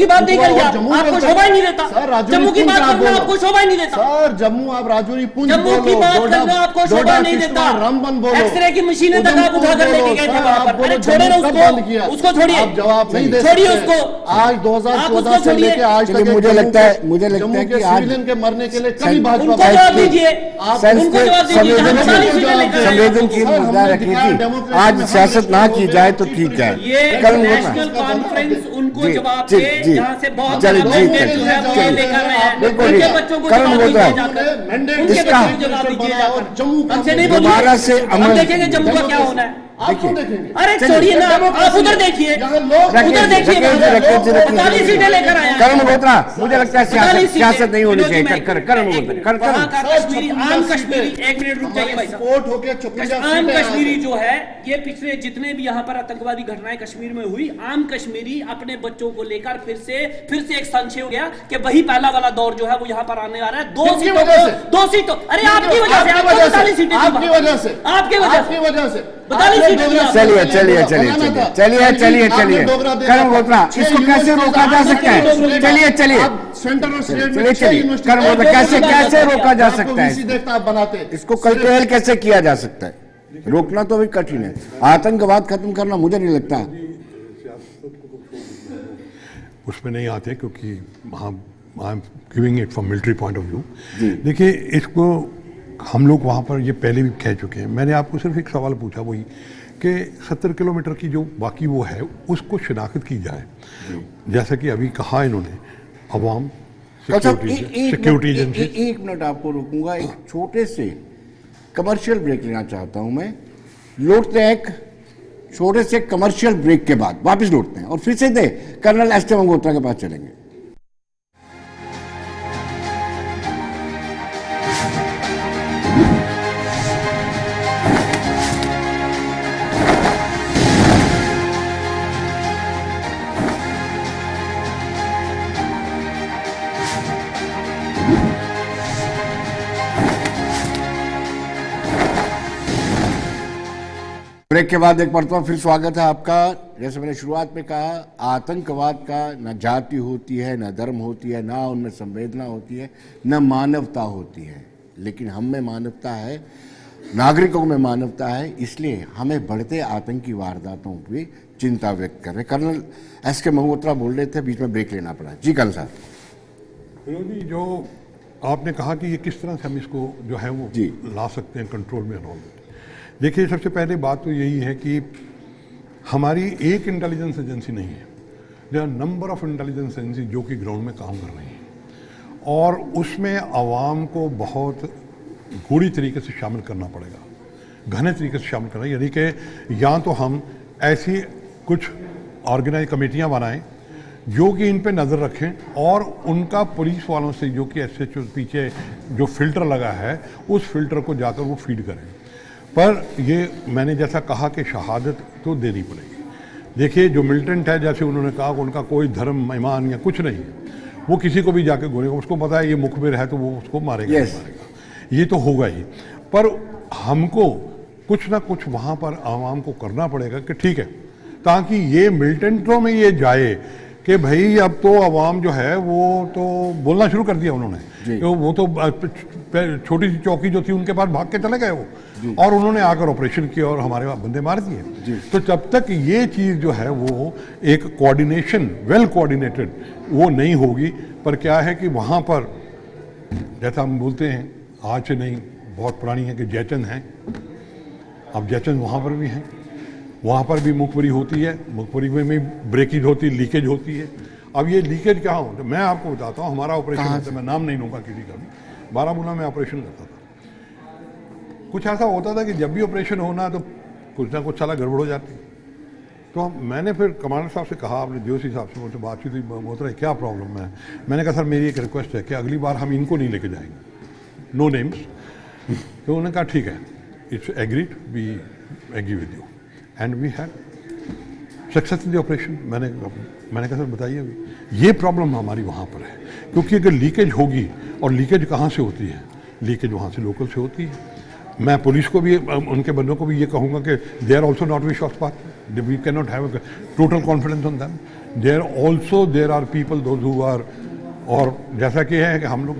बात नहीं करिए, आपको शोभा ही नहीं देता। जम्मू की बात करना आपको शोभा ही नहीं देता। सर जम्मू, आप राजौरी पुंछ, जम्मू की बात करना आपको शोभा नहीं देता। रामबन बोलो, एक्सरे की मशीनें तक आप उठा कर लेके गए थे वहां पर। अरे छोड़े ना उसको छोड़िए, आप जवाब नहीं दे, छोड़िए उसको। आज 2014 से लेके आज तक मुझे लगता है कि आज सिविलियन के मरने के लिए कभी भाजपा उनको जवाब दीजिए, उनको जवाब दीजिए। संवेदनशील मुद्दा रखनी थी, आज सियासत ना की जाए तो ठीक है। ये नेशनल कॉन्फ्रेंस उनको उनको जी, जवाब जी, दे, जी। यहाँ से बहुत चलिए, बड़ा जी, mandate जो है वो चलिए, लेकर रहे हैं, बिल्कुल उनके ठीक। बच्चों को करण जवाब बोल रहा दीजिए है। जाकर, मैंडेट उनके इसका- बच्चों को जवाब दीजिए बनाया और जाकर, जम्मू का हमसे नहीं दोबारा से बोलिए, हम अमल- देखेंगे जम्मू का क्या होना है। आप क्यों देखेंगे? अरे चलिए, छोड़िए ना, डेमोक्रेसी आप उधर है। देखिए, यहाँ लोग उधर देखिए, रखिए, 45 सीटें लेकर आए हैं। करण मल्होत्रा, मुझे लगता है 45 सियासत नहीं होनी विनोद जी, चाहिए। मैं- करण एक मल्होत्रा, मिनट, करण वहाँ का सर, कश्मीरी, 56 आम सीटें। कश्मीरी, एक मिनट रुक जाइए भाई साहब। स्पोर्ट होके 56 आम सीटें कश्मीरी आ- जो है, ये पिछले जितने भी यहाँ पर आतंकवादी घटनाएं कश्मीर में हुई, आम कश्मीरी अपने बच्चों को लेकर फिर से एक संशय हो गया कि वही पहला वाला दौर जो है वो यहाँ पर आने वाला है। दो किसकी सीटों वजह को, से? 2 सीटों, अरे आपकी वजह से, आपको 45 सीटें आपकी वजह से, आपकी वजह आपकी से, वजह से 42 आपने सीटें डोगरा दी। चलिए आपने चलिए डोगरा चलिए बनाना था। चलिए चलिए आपने चलिए डोगरा देना करण था। मल्होत्रा, छह इसको कैसे यूनिवर्सिटीज रोका जा आपने सकता है? डोगरा चलिए चलिए आप सेंट्रल और स्टेट में चलिए 6 चलिए यूनिवर्सिटीज करण मल्होत्रा, कैसे कैसे रोका जा आपको सकता VC है? देखता आप बनाते इसको कर्टेल कैसे किया जा सकता है? रोकना तो अभी कठिन है, आतंकवाद खत्म करना मुझे नहीं लगता। उसमें नहीं आते क्योंकि I am giving it from military point of view. जी। देखिए, इसको हम लोग वहाँ पर ये पहले भी कह चुके हैं। मैंने आपको सिर्फ एक सवाल पूछा, वही कि 70 किलोमीटर की जो बाकी वो है उसको शिनाख्त की जाए, जैसा कि अभी कहा इन्होंने, अवाम सिक्योरिटी एजेंसी। एक मिनट आपको रोकूंगा, एक छोटे से कमर्शियल ब्रेक लेना चाहता हूं मैं। लौटते हैं एक छोटे से कमर्शियल ब्रेक के बाद, वापस लौटते हैं और फिर सीधे कर्नल एस टी मंगोत्रा के पास चलेंगे। ब्रेक के बाद एक मरतबा फिर स्वागत है आपका। जैसे मैंने शुरुआत में कहा, आतंकवाद का न जाति होती है, न धर्म होती है, ना उनमें संवेदना होती है, न मानवता होती है। लेकिन हम में मानवता है, नागरिकों में मानवता है, इसलिए हमें बढ़ते आतंकी वारदातों की चिंता व्यक्त कर रहे। कर्नल एस के मंगोत्रा बोल रहे थे, बीच में ब्रेक लेना पड़ा। जी कर्नल साहब। विनोद जी, जो आपने कहा कि ये किस तरह से हम इसको जो है वो जी। ला सकते हैं कंट्रोल में। देखिए, सबसे पहले बात तो यही है कि हमारी एक इंटेलिजेंस एजेंसी नहीं है, there are number of intelligence agency जो कि ग्राउंड में काम कर रही हैं, और उसमें आवाम को बहुत गूढ़ी तरीके से शामिल करना पड़ेगा, घने तरीके से शामिल करना। यानी कि या तो हम ऐसी कुछ ऑर्गेनाइज कमेटियां बनाएं जो कि इन पे नज़र रखें, और उनका पुलिस वालों से, जो कि SHO पीछे जो फिल्टर लगा है, उस फिल्टर को जाकर वो फीड करें। पर ये मैंने जैसा कहा कि शहादत तो देनी पड़ेगी। देखिए, जो मिलिटेंट है, जैसे उन्होंने कहा कि उनका कोई धर्म, ईमान या कुछ नहीं है, वो किसी को भी जाके गोलेगा, उसको पता है ये मुखबिर है तो वो उसको मारेगा। Yes. मारेगा, ये तो होगा ही। पर हमको कुछ ना कुछ वहाँ पर आवाम को करना पड़ेगा कि ठीक है, ताकि ये मिलिटेंटों में ये जाए कि भाई अब तो आवाम जो है वो तो बोलना शुरू कर दिया उन्होंने कि वो तो छोटी सी चौकी जो थी उनके पास भाग के चले गए वो, और उन्होंने आकर ऑपरेशन किया और हमारे बंदे मार दिए। तो जब तक ये चीज़ जो है वो एक कोऑर्डिनेशन, वेल कोऑर्डिनेटेड वो नहीं होगी, पर क्या है कि वहाँ पर जैसा हम बोलते हैं, आज से नहीं, बहुत पुरानी है कि जयचंद हैं, अब जयचंद वहाँ पर भी हैं, वहाँ पर भी मुखबरी होती है, मुखबरी में भी ब्रेकेज होती, लीकेज होती है। अब ये लीकेज कहाँ हो, तो मैं आपको बताता हूँ, हमारा ऑपरेशन होता है, मैं नाम नहीं लूँगा किसी का भी, बारामूला में ऑपरेशन करता था। कुछ ऐसा होता था कि जब भी ऑपरेशन होना तो कुछ ना कुछ साला गड़बड़ हो जाती। तो मैंने फिर कमांडर साहब से कहा, अपने DOC साहब से मुझसे बातचीत हुई, बोल रहे क्या प्रॉब्लम है। मैंने कहा सर मेरी एक रिक्वेस्ट है कि अगली बार हम इनको नहीं लेके जाएंगे, नो नेम्स। तो उन्होंने कहा ठीक है, it's agreed, we agree with you, and we had success in the operation. मैंने कहा सर बताइए, अभी ये प्रॉब्लम हमारी वहाँ पर है, क्योंकि अगर लीकेज होगी, और लीकेज कहाँ से होती है, लीकेज वहाँ से लोकल से होती है। मैं पुलिस को भी, उनके बंदों को भी ये कहूँगा कि दे आर ऑल्सो नॉट विश्वासपात, we can not have total confidence on them, there are people those who are, और जैसा कि है कि हम लोग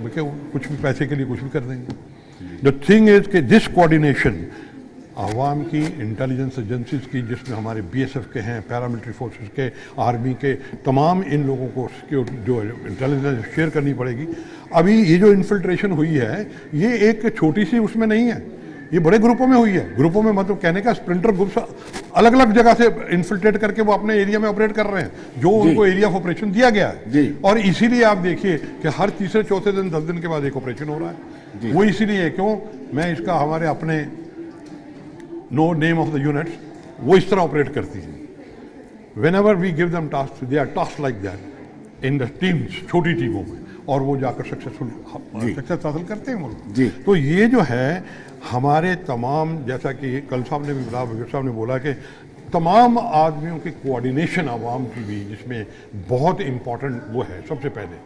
कुछ भी पैसे के लिए कुछ भी कर देंगे। द थिंग इज कि दिस कोऑर्डिनेशन आवाम की, इंटेलिजेंस एजेंसीज की, जिसमें हमारे BSF के हैं, पैरामिलिट्री फोर्सेस के, आर्मी के, तमाम इन लोगों को जो इंटेलिजेंस शेयर करनी पड़ेगी। अभी ये जो इन्फिल्ट्रेशन हुई है, ये एक छोटी सी उसमें नहीं है, ये बड़े ग्रुपों में हुई है। ग्रुपों में मतलब कहने का स्प्रिंटर ग्रुप्स अलग अलग जगह से इन्फिल्ट्रेट करके वो अपने एरिया में ऑपरेट कर रहे हैं, जो उनको एरिया ऑफ ऑपरेशन दिया गया है। और इसीलिए आप देखिए कि हर तीसरे चौथे दिन 10 दिन के बाद एक ऑपरेशन हो रहा है। वो इसीलिए क्यों, मैं इसका हमारे अपने no name of the units वो इस तरह ऑपरेट करती है। Whenever we give them tasks, they are tasks like that in the teams, छोटी टीमों में, और वो जाकर सक्सेस हासिल करते हैं वो लोग। तो ये जो है हमारे तमाम, जैसा कि कल साहब ने भी बोला, वजीर साहब ने बोला कि तमाम आदमियों की कोऑर्डिनेशन आवाम की भी, जिसमें बहुत इम्पोर्टेंट वो है सबसे पहले।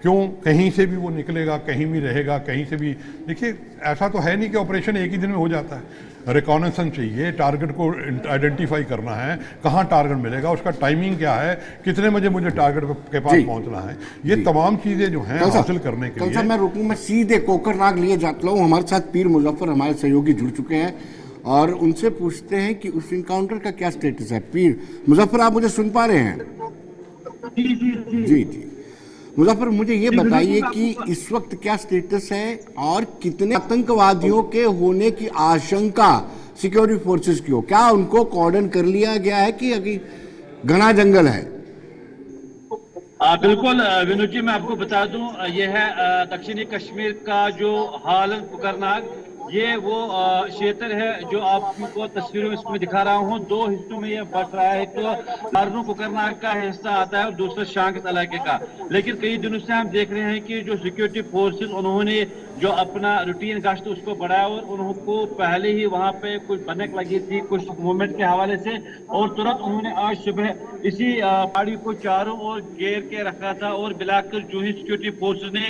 क्यों, कहीं से भी वो निकलेगा, कहीं भी रहेगा, कहीं से भी। देखिए ऐसा तो है नहीं कि ऑपरेशन एक ही दिन में हो जाता है। रिकॉनेसेंस चाहिए, टारगेट को आइडेंटिफाई करना है, कहाँ टारगेट मिलेगा, उसका टाइमिंग क्या है, कितने बजे मुझे टारगेट के पास पहुंचना है, ये तमाम चीज़ें जो हैं हासिल करने के लिए। मैं रुकूं, मैं सीधे कोकरनाग लिए जाता हूँ। हमारे साथ पीर मुजफ्फर हमारे सहयोगी जुड़ चुके हैं और उनसे पूछते हैं कि उस इनकाउंटर का क्या स्टेटस है। पीर मुजफ्फर, आप मुझे सुन पा रहे हैं? जी। मुजफ्फर, मुझे ये बताइए कि इस वक्त क्या स्टेटस है और कितने आतंकवादियों के होने की आशंका सिक्योरिटी फोर्सेस की हो? क्या उनको कॉर्डन कर लिया गया है कि अभी घना जंगल है? बिल्कुल विनोद जी, मैं आपको बता दूं, यह है दक्षिणी कश्मीर का जो हाल कोकरनाग, ये वो क्षेत्र है जो आपको तस्वीरों में इसमें दिखा रहा हूँ। दो हिस्सों में ये बट रहा है, तो लारनू कोकरनाग का हिस्सा आता है और दूसरा शांत इलाके का। लेकिन कई दिनों से हम देख रहे हैं कि जो सिक्योरिटी फोर्सेस, उन्होंने जो अपना रूटीन गश्त उसको बढ़ाया और उनको पहले ही वहां पे कुछ भनक लगी थी कुछ मूवमेंट के हवाले से, और तुरंत उन्होंने आज सुबह इसी पहाड़ी को चारों ओर घेर के रखा था और मिलाकर जो ही सिक्योरिटी फोर्सेस ने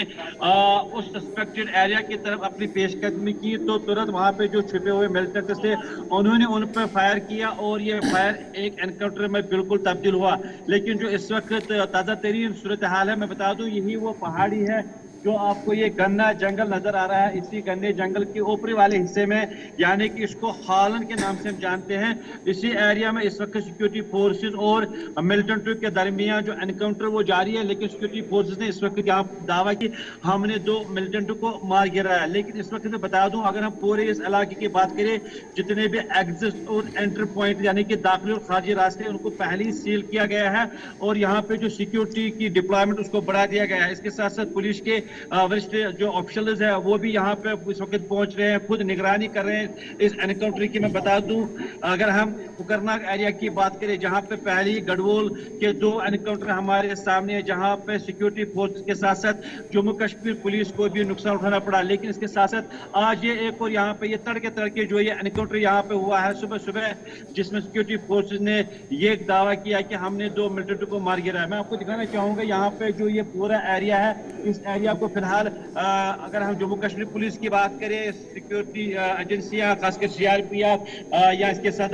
उस सस्पेक्टेड एरिया की तरफ अपनी पेशकदमी की, तो तुरंत वहां पे जो छुपे हुए मिलिटेंट थे उन्होंने उन पर फायर किया और ये फायर एक एनकाउंटर में बिल्कुल तब्दील हुआ। लेकिन जो इस वक्त ताज़ा तरीन सूरत हाल है, मैं बता दूं, यही वो पहाड़ी है जो आपको ये गन्ना जंगल नजर आ रहा है। इसी गन्ने जंगल के ऊपरी वाले हिस्से में, यानी कि इसको हालन के नाम से हम जानते हैं, इसी एरिया में इस वक्त सिक्योरिटी फोर्सेस और मिलिटेंट के दरमियान जो एनकाउंटर वो जारी है। लेकिन सिक्योरिटी फोर्सेस ने इस वक्त यहाँ दावा कि हमने 2 मिलिटेंट को मार गिराया है। लेकिन इस वक्त मैं बता दूं, अगर हम पूरे इस इलाके की बात करें, जितने भी एग्जिट और एंटर पॉइंट यानी कि दाखिली और खारिजी रास्ते, उनको पहले ही सील किया गया है और यहाँ पे जो सिक्योरिटी की डिप्लॉयमेंट उसको बढ़ा दिया गया है। इसके साथ साथ पुलिस के वरिष्ठ जो ऑफिशियल्स है वो भी यहाँ पे इस वक्त पहुंच रहे हैं, खुद निगरानी कर रहे हैं इस एनकाउंटर की। मैं बता दूं, अगर हम कोकरनाग एरिया की बात करें, जहाँ पे पहले ही गढ़वाल के 2 एनकाउंटर हमारे सामने है, जहाँ पे सिक्योरिटी फोर्स के साथ साथ जम्मू कश्मीर पुलिस को भी नुकसान उठाना पड़ा। लेकिन इसके साथ साथ आज ये एक और यहाँ पे ये तड़के जो ये एनकाउंटर यहाँ पे हुआ है सुबह सुबह, जिसमें सिक्योरिटी फोर्सेज ने ये दावा किया कि हमने 2 मिलिटेंट को मार गिराया। मैं आपको दिखाना चाहूंगा यहाँ पे जो ये पूरा एरिया है, इस एरिया को फिलहाल अगर हम जम्मू कश्मीर पुलिस की बात करें, सिक्योरिटी एजेंसियां खासकर सीआरपीएफ या इसके साथ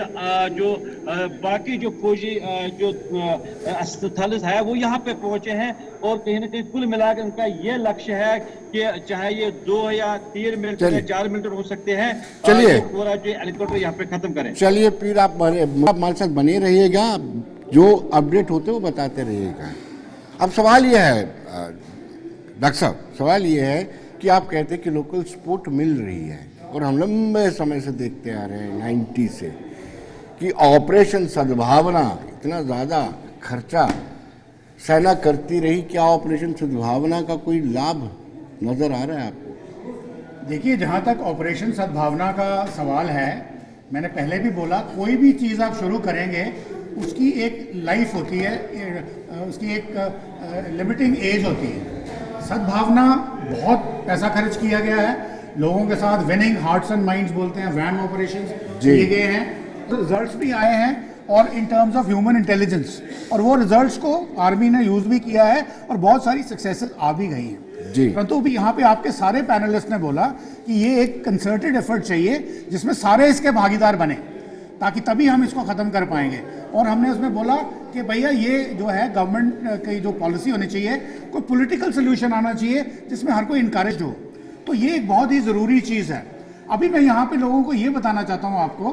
जो बाकी जो फौजी जो स्थल है वो यहाँ पे पहुंचे हैं और कहीं ना कहीं कुल मिलाकर उनका ये लक्ष्य है कि चाहे ये 2 या 3 मिनट या 4 मिनट हो सकते हैं, चलिए पूरा जो एनकाउंटर यहाँ पे खत्म करें। चलिए पीर, आप हमारे साथ बने रहिएगा, जो अपडेट होते वो बताते रहिएगा। अब सवाल यह है डॉक्टर साहब, सवाल ये है कि आप कहते हैं कि लोकल सपोर्ट मिल रही है और हम लंबे समय से देखते आ रहे हैं 90 से कि ऑपरेशन सद्भावना इतना ज़्यादा खर्चा सेना करती रही। क्या ऑपरेशन सद्भावना का कोई लाभ नज़र आ रहा है आपको? देखिए, जहाँ तक ऑपरेशन सद्भावना का सवाल है, मैंने पहले भी बोला, कोई भी चीज़ आप शुरू करेंगे उसकी एक लाइफ होती है, उसकी एक लिमिटिंग एज होती है। सद्भावना बहुत पैसा खर्च किया गया है, लोगों के साथ विनिंग हार्ट्स एंड माइंड्स बोलते हैं, वैन ऑपरेशंस किए गए हैं, तो रिजल्ट्स भी आए हैं और in terms of human intelligence, और वो रिजल्ट्स को आर्मी ने यूज भी किया है और बहुत सारी सक्सेसेस आ भी गई हैं। परंतु भी यहाँ पे आपके सारे पैनलिस्ट ने बोला कि ये एक कंसर्टेड एफर्ट चाहिए जिसमें सारे इसके भागीदार बने, ताकि तभी हम इसको ख़त्म कर पाएंगे। और हमने उसमें बोला कि भैया ये जो है गवर्नमेंट की जो पॉलिसी होनी चाहिए, कोई पॉलिटिकल सोल्यूशन आना चाहिए जिसमें हर कोई इनकरेज हो, तो ये एक बहुत ही ज़रूरी चीज़ है। अभी मैं यहाँ पे लोगों को ये बताना चाहता हूँ आपको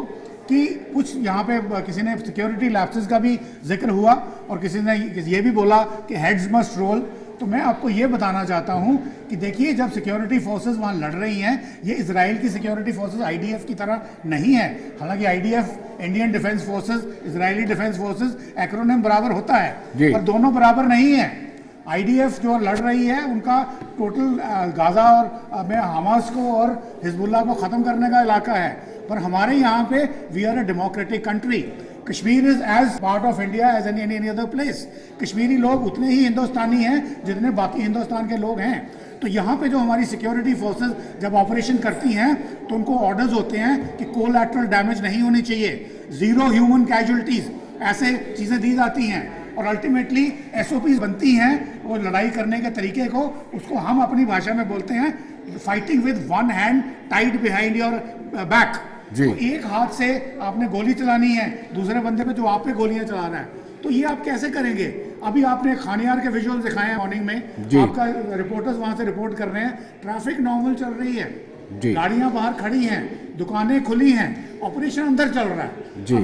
कि कुछ यहाँ पे किसी ने सिक्योरिटी लैप्सेस का भी जिक्र हुआ और किसी ने ये भी बोला कि हेड्स मस्ट रोल, तो मैं आपको ये बताना चाहता हूं कि देखिए, जब सिक्योरिटी फोर्सेस वहां लड़ रही हैं, ये इजराइल की सिक्योरिटी फोर्सेस आईडीएफ की तरह नहीं है। हालांकि IDF, Indian defence forces, Israeli defence forces, acronym बराबर होता है, पर दोनों बराबर नहीं है। आईडीएफ जो लड़ रही है, उनका टोटल गाजा और में हमास को और हिजबुल्लाह को ख़त्म करने का इलाका है, पर हमारे यहाँ पे we are a democratic country. Kashmir is as part of India as any other place. Kashmiri लोग उतने ही हिंदुस्तानी हैं जितने बाकी हिंदुस्तान के लोग हैं। तो यहाँ पे जो हमारी सिक्योरिटी फोर्सेस जब ऑपरेशन करती हैं तो उनको ऑर्डर्स होते हैं कि कोलैटरल डैमेज नहीं होनी चाहिए, जीरो ह्यूमन कैजुअल्टीज, ऐसे चीज़ें दी जाती हैं और अल्टीमेटली एसओपीज बनती हैं वो लड़ाई करने के तरीके को। उसको हम अपनी भाषा में बोलते हैं fighting with one hand tied behind your back. तो एक हाथ से आपने गोली चलानी है दूसरे बंदे पे जो आप पे गोलियां चला रहा है, तो ये आप कैसे करेंगे? अभी आपने खानियार के विजुअल दिखाए हैं मॉर्निंग में, आपका रिपोर्टर्स वहां से रिपोर्ट कर रहे हैं, ट्रैफिक नॉर्मल चल रही है, गाड़ियां बाहर खड़ी हैं, दुकानें खुली हैं, ऑपरेशन अंदर चल रहा है।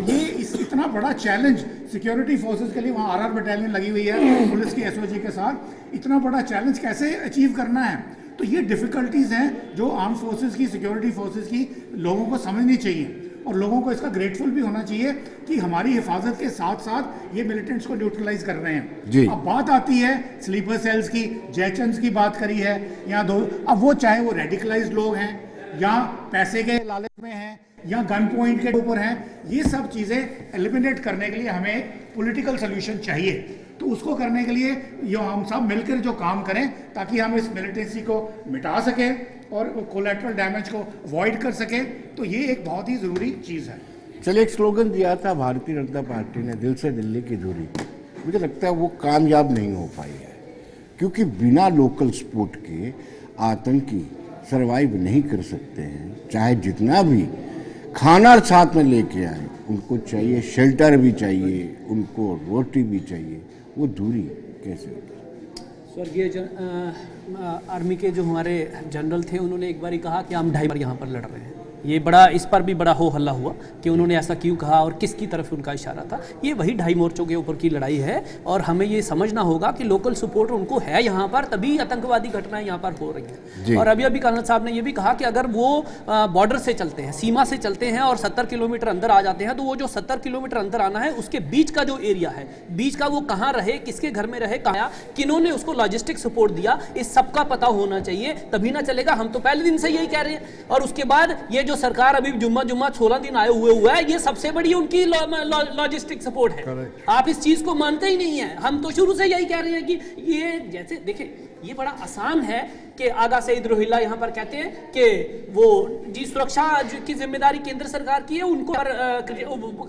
ये इतना बड़ा चैलेंज सिक्योरिटी फोर्सेस के लिए, वहाँ आरआर बटालियन लगी हुई है पुलिस की एसओजी के साथ, इतना बड़ा चैलेंज कैसे अचीव करना है? तो ये डिफिकल्टीज हैं जो आर्म फोर्सेस की, सिक्योरिटी फोर्सेस की लोगों को समझनी चाहिए और लोगों को इसका ग्रेटफुल भी होना चाहिए कि हमारी हिफाजत के साथ साथ ये मिलिटेंट्स को न्यूट्रलाइज कर रहे हैं। अब बात आती है स्लीपर सेल्स की, जयचंद की बात करी है यहाँ दो। अब वो चाहे वो रेडिकलाइज्ड लोग हैं या पैसे के लालच में हैं या गन पॉइंट के ऊपर हैं, ये सब चीज़ें एलिमिनेट करने के लिए हमें पॉलिटिकल सोल्यूशन चाहिए। तो उसको करने के लिए ये हम सब मिलकर जो काम करें ताकि हम इस मिलिटेंसी को मिटा सकें और कोलैटरल डैमेज को अवॉइड कर सकें, तो ये एक बहुत ही ज़रूरी चीज़ है। चलिए, एक स्लोगन दिया था भारतीय जनता पार्टी ने, दिल से दिल्ली की दूरी, मुझे लगता है वो कामयाब नहीं हो पाई है, क्योंकि बिना लोकल सपोर्ट के आतंकी सरवाइव नहीं कर सकते हैं। चाहे जितना भी खाना साथ में लेके आए, उनको चाहिए शेल्टर भी चाहिए, उनको रोटी भी चाहिए, वो दूरी कैसे होगी? स्वर्गीय आर्मी के जो हमारे जनरल थे, उन्होंने एक बार ही कहा कि हम 2.5 बार यहाँ पर लड़ रहे हैं। ये बड़ा, इस पर भी बड़ा हो हल्ला हुआ कि उन्होंने ऐसा क्यों कहा और किसकी तरफ उनका इशारा था। ये वही 2.5 मोर्चों के ऊपर की लड़ाई है और हमें ये समझना होगा कि लोकल सपोर्ट उनको है यहाँ पर, तभी आतंकवादी घटनाएं यहाँ पर हो रही हैं। और अभी अभी कर्नल साहब ने ये भी कहा कि अगर वो बॉर्डर से चलते हैं, सीमा से चलते हैं और 70 किलोमीटर अंदर आ जाते हैं, तो वो जो 70 किलोमीटर अंदर आना है उसके बीच का जो एरिया है, बीच का वो कहाँ रहे, किसके घर में रहे, कहाँ, किन्होंने उसको लॉजिस्टिक सपोर्ट दिया, इस सबका पता होना चाहिए, तभी ना चलेगा। हम तो पहले दिन से यही कह रहे हैं। और उसके बाद ये जो सरकार अभी जुम्मा 16 दिन आए हुआ है, ये सबसे बड़ी उनकी लॉजिस्टिक सपोर्ट है। आप इस चीज को मानते ही नहीं है। हम तो शुरू से यही कह रहे हैं कि ये, जैसे देखिए, ये बड़ा आसान है कि आगा सईद रोहिल्ला यहाँ पर कहते हैं कि वो जी सुरक्षा की जिम्मेदारी केंद्र सरकार की है, उनको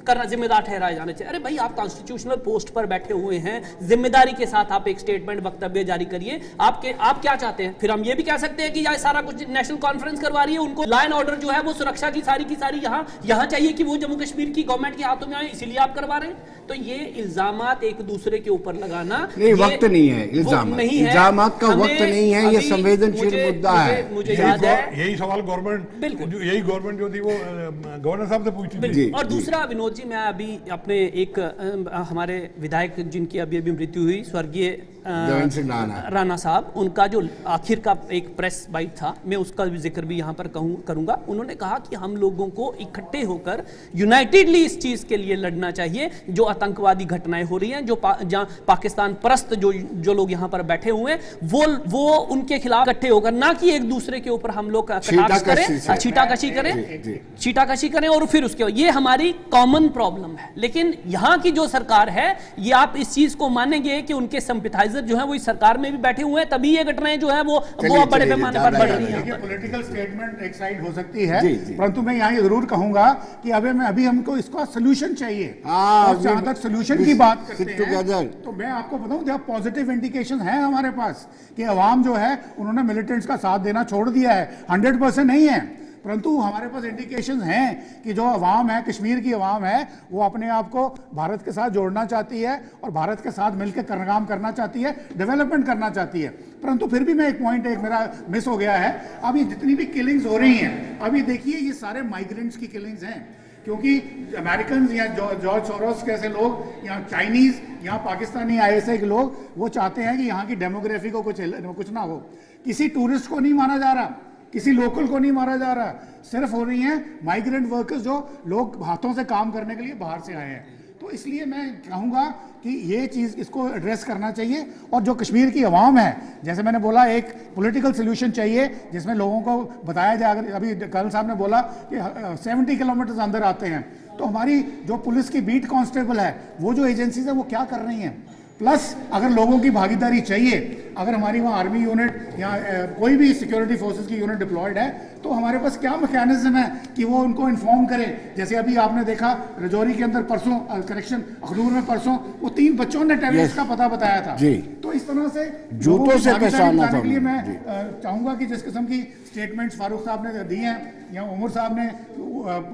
करना जिम्मेदार ठहराए जाने चाहिए। अरे भाई, आप कॉन्स्टिट्यूशनल पोस्ट पर बैठे हुए हैं, जिम्मेदारी के साथ आप एक स्टेटमेंट, वक्तव्य जारी करिए। आप क्या चाहते हैं? फिर हम ये भी कह सकते हैं कि यह सारा कुछ नेशनल कॉन्फ्रेंस करवा रही है, उनको लॉ एंड ऑर्डर जो है वो सुरक्षा की सारी यहाँ चाहिए कि वो जम्मू कश्मीर की गवर्नमेंट के हाथों में आए, इसीलिए आप करवा रहे हैं। तो ये इल्जामात एक दूसरे के ऊपर लगाना नहीं, वक्त नहीं है, इल्जामात का वक्त नहीं है, ये संवेदनशील मुद्दा है। मुझे याद है यही सवाल गवर्नमेंट जो थी वो गवर्नर साहब से पूछती थी। और दूसरा, विनोद जी, मैं अभी अपने एक हमारे विधायक जिनकी अभी मृत्यु हुई, स्वर्गीय राणा साहब, उनका जो आखिर का एक प्रेस बाइट था, मैं उसका भी जिक्र भी यहाँ पर करूंगा। उन्होंने कहा कि हम लोगों को इकट्ठे होकर यूनाइटेडली इस चीज के लिए लड़ना चाहिए जो आतंकवादी घटनाएं हो रही हैं, जो जहां पाकिस्तान परस्त जो लोग यहाँ पर बैठे हुए हैं, वो उनके खिलाफ इकट्ठे होकर, ना कि एक दूसरे के ऊपर हम लोग छीटाकशी करें और फिर उसके, ये हमारी कॉमन प्रॉब्लम है। लेकिन यहाँ की जो सरकार है, ये आप इस चीज को मानेंगे कि उनके सिंपैथाइजर जो है वो इस सरकार में भी बैठे हुए हैं, तभी ये घटनाएं जो है वो बड़े पैमाने पर बढ़ रही हैं। पॉलिटिकल स्टेटमेंट एक साइड हो सकती है, परंतु मैं यहाँ जरूर कहूंगा कि अभी हमको इसका सोल्यूशन चाहिए। और जहां तक सोल्यूशन की बात करते हैं, तो मैं आपको बताऊं, पॉजिटिव इंडिकेशन है हमारे पास कि अवाम जो है उन्होंने मिलिटेंट्स का साथ देना छोड़ दिया है। 100% नहीं है, परंतु हमारे पास इंडिकेशंस हैं कि जो अवाम है, कश्मीर की अवाम है, वो अपने आप को भारत के साथ जोड़ना चाहती है और भारत के साथ मिलकर काम करना चाहती है, डेवलपमेंट करना चाहती है। परंतु फिर भी मैं एक पॉइंट मेरा मिस हो गया है। अभी जितनी भी किलिंग्स हो रही हैं, अभी देखिए ये सारे माइग्रेंट्स की किलिंग्स हैं। क्योंकि अमेरिकन या जॉर्ज सोरोस कैसे लोग या चाइनीज या पाकिस्तानी आईएसआई के लोग वो चाहते हैं कि यहाँ की डेमोग्राफी को कुछ ना हो। किसी टूरिस्ट को नहीं मारा जा रहा, किसी लोकल को नहीं मारा जा रहा, सिर्फ हो रही हैं माइग्रेंट वर्कर्स जो लोग हाथों से काम करने के लिए बाहर से आए हैं। तो इसलिए मैं कहूँगा कि ये चीज़ इसको एड्रेस करना चाहिए। और जो कश्मीर की आवाम है, जैसे मैंने बोला, एक पॉलिटिकल सोल्यूशन चाहिए जिसमें लोगों को बताया जाए। अगर अभी कर्नल साहब ने बोला कि 70 किलोमीटर अंदर आते हैं, तो हमारी जो पुलिस की बीट कांस्टेबल है, वो जो एजेंसीज है वो क्या कर रही हैं। प्लस अगर लोगों की भागीदारी चाहिए, अगर हमारी वहाँ आर्मी यूनिट या कोई भी सिक्योरिटी फोर्सेस की यूनिट डिप्लॉयड है, तो हमारे पास क्या मैकेनिज्म है कि वो उनको इन्फॉर्म करे। जैसे अभी आपने देखा रजौरी के अंदर परसों, करेक्शन अखनूर में परसों वो 3 बच्चों ने टेररिस्ट का पता बताया था। तो इस तरह से जूतों से पहचानना के लिए मैं चाहूंगा कि जिस किस्म की स्टेटमेंट्स फारूक साहब ने दी हैं या उमर साहब ने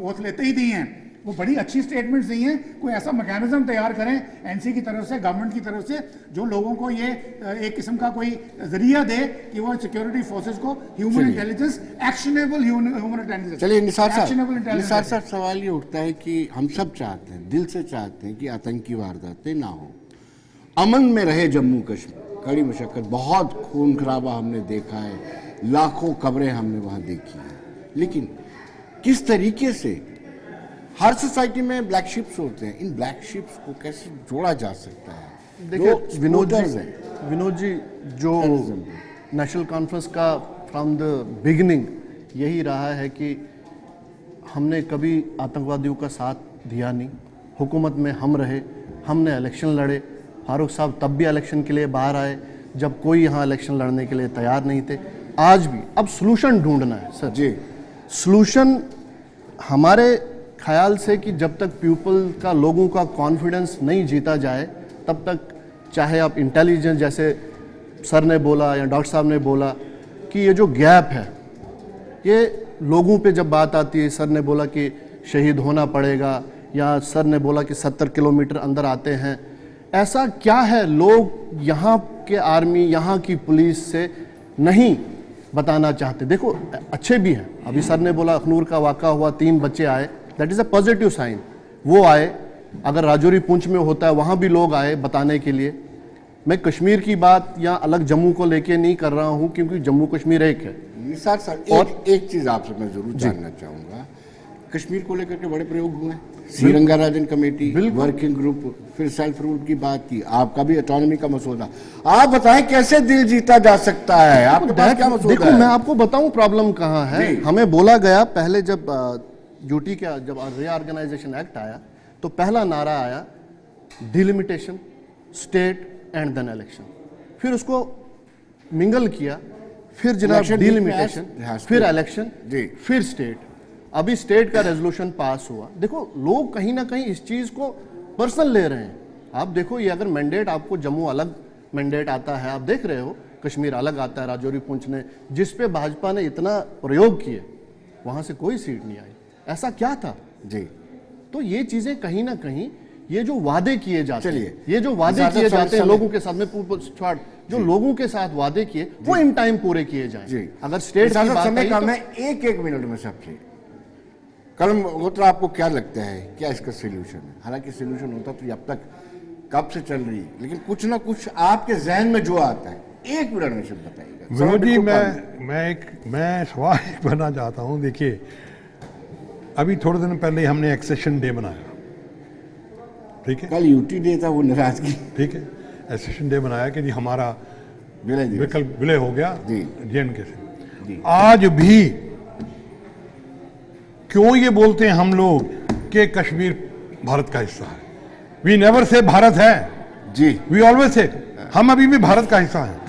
ओथ लेते ही दी हैं, वो बड़ी अच्छी स्टेटमेंट्स दी हैं। कोई ऐसा मैकेनिज्म तैयार करें एनसी की तरफ से, गवर्नमेंट की तरफ से, जो लोगों को ये एक किस्म का कोई जरिया दे कि वो सिक्योरिटी फोर्सेस को human intelligence, actionable human intelligence. चलिए निसार साहब, सवाल ये उठता है कि हम सब चाहते हैं, दिल से चाहते हैं कि आतंकी वारदातें ना हो, अमन में रहे जम्मू कश्मीर। कड़ी मशक्कत, बहुत खून खराबा हमने देखा है, लाखों कब्रें हमने वहाँ देखी हैं, लेकिन किस तरीके से हर सोसाइटी में ब्लैक शिप्स होते हैं, इन ब्लैक शिप्स को कैसे जोड़ा जा सकता है? देखिए विनोद जी, जो नेशनल कॉन्फ्रेंस का फ्रॉम द बिगिनिंग यही रहा है कि हमने कभी आतंकवादियों का साथ दिया नहीं। हुकूमत में हम रहे, हमने इलेक्शन लड़े। फारूक साहब तब भी इलेक्शन के लिए बाहर आए जब कोई यहाँ इलेक्शन लड़ने के लिए तैयार नहीं थे। आज भी अब सोल्यूशन ढूंढना है सर जी। सोल्यूशन हमारे ख्याल से कि जब तक पीपल का, लोगों का कॉन्फिडेंस नहीं जीता जाए, तब तक चाहे आप इंटेलिजेंस, जैसे सर ने बोला या डॉक्टर साहब ने बोला कि ये जो गैप है, ये लोगों पे जब बात आती है, सर ने बोला कि शहीद होना पड़ेगा, या सर ने बोला कि 70 किलोमीटर अंदर आते हैं, ऐसा क्या है लोग यहाँ के आर्मी, यहाँ की पुलिस से नहीं बताना चाहते? देखो अच्छे भी हैं, अभी सर ने बोला अखनूर का वाक़ा हुआ, 3 बच्चे आए, that is a positive sign. वो आए, अगर राजौरी पुंछ में होता है वहाँ भी लोग आए बताने के लिए। मैं कश्मीर की बात या अलग जम्मू को लेके नहीं कर रहा हूँ, क्योंकि जम्मू कश्मीर एक है। निसार सर, एक चीज़ आपसे मैं ज़रूर जानना चाहूँगा, कश्मीर को लेकर के बड़े प्रयोग हुए, श्रीरंगा राजन कमेटी, वर्किंग ग्रुप, फिर सेल्फ रूल की बात की, आपका भी ऑटोनॉमी का मसौदा। आप बताएं कैसे दिल जीता जा सकता है? आपके पास क्या मसौदा है? देखो मैं आपको बताऊं प्रॉब्लम कहाँ है। हमें बोला गया पहले, जब ड्यूटी का जब रीऑर्गेनाइजेशन एक्ट आया, तो पहला नारा आया delimitation, state and then election. फिर उसको मिंगल किया, फिर जनाब डिलिमिटेशन, फिर इलेक्शन, फिर स्टेट। अभी स्टेट का रेजोल्यूशन पास हुआ। देखो लोग कहीं ना कहीं इस चीज को पर्सनल ले रहे हैं। आप देखो, ये अगर मैंडेट आपको जम्मू अलग मैंडेट आता है, आप देख रहे हो कश्मीर अलग आता है, राजौरी पुंछ ने, जिस पे भाजपा ने इतना प्रयोग किए, वहां से कोई सीट नहीं आई। ऐसा क्या था जी? तो ये चीजें कहीं ना कहीं, ये जो वादे किए जाते हैं, ये जो वादे किए जाते हैं लोगों के साथ में, जो लोगों के साथ वादे किए वो इन टाइम पूरे किए जाएं। अगर स्टेट की बात समय कम है, एक मिनट में सबसे कर्नल मल्होत्रा, आपको क्या लगता है क्या इसका सोल्यूशन है? हालांकि सोल्यूशन होता तो अब तक कब से चल रही है, लेकिन कुछ ना कुछ आपके जहन में जो आता है, 1 मिनट में सिर्फ बताइएगा। विनोद जी, मैं सवाल करना चाहता हूँ। देखिए, अभी थोड़े दिन पहले हमने एक्सेशन डे मनाया, ठीक है? कल यूटी डे था, वो नाराजगी, ठीक है, एक्सेशन डे मनाया कि जी हमारा विलय हो गया JNK से। आज भी क्यों ये बोलते हैं हम लोग कि कश्मीर भारत का हिस्सा है? वी नेवर से भारत है जी, वी ऑलवेज से हम अभी भी भारत का हिस्सा है।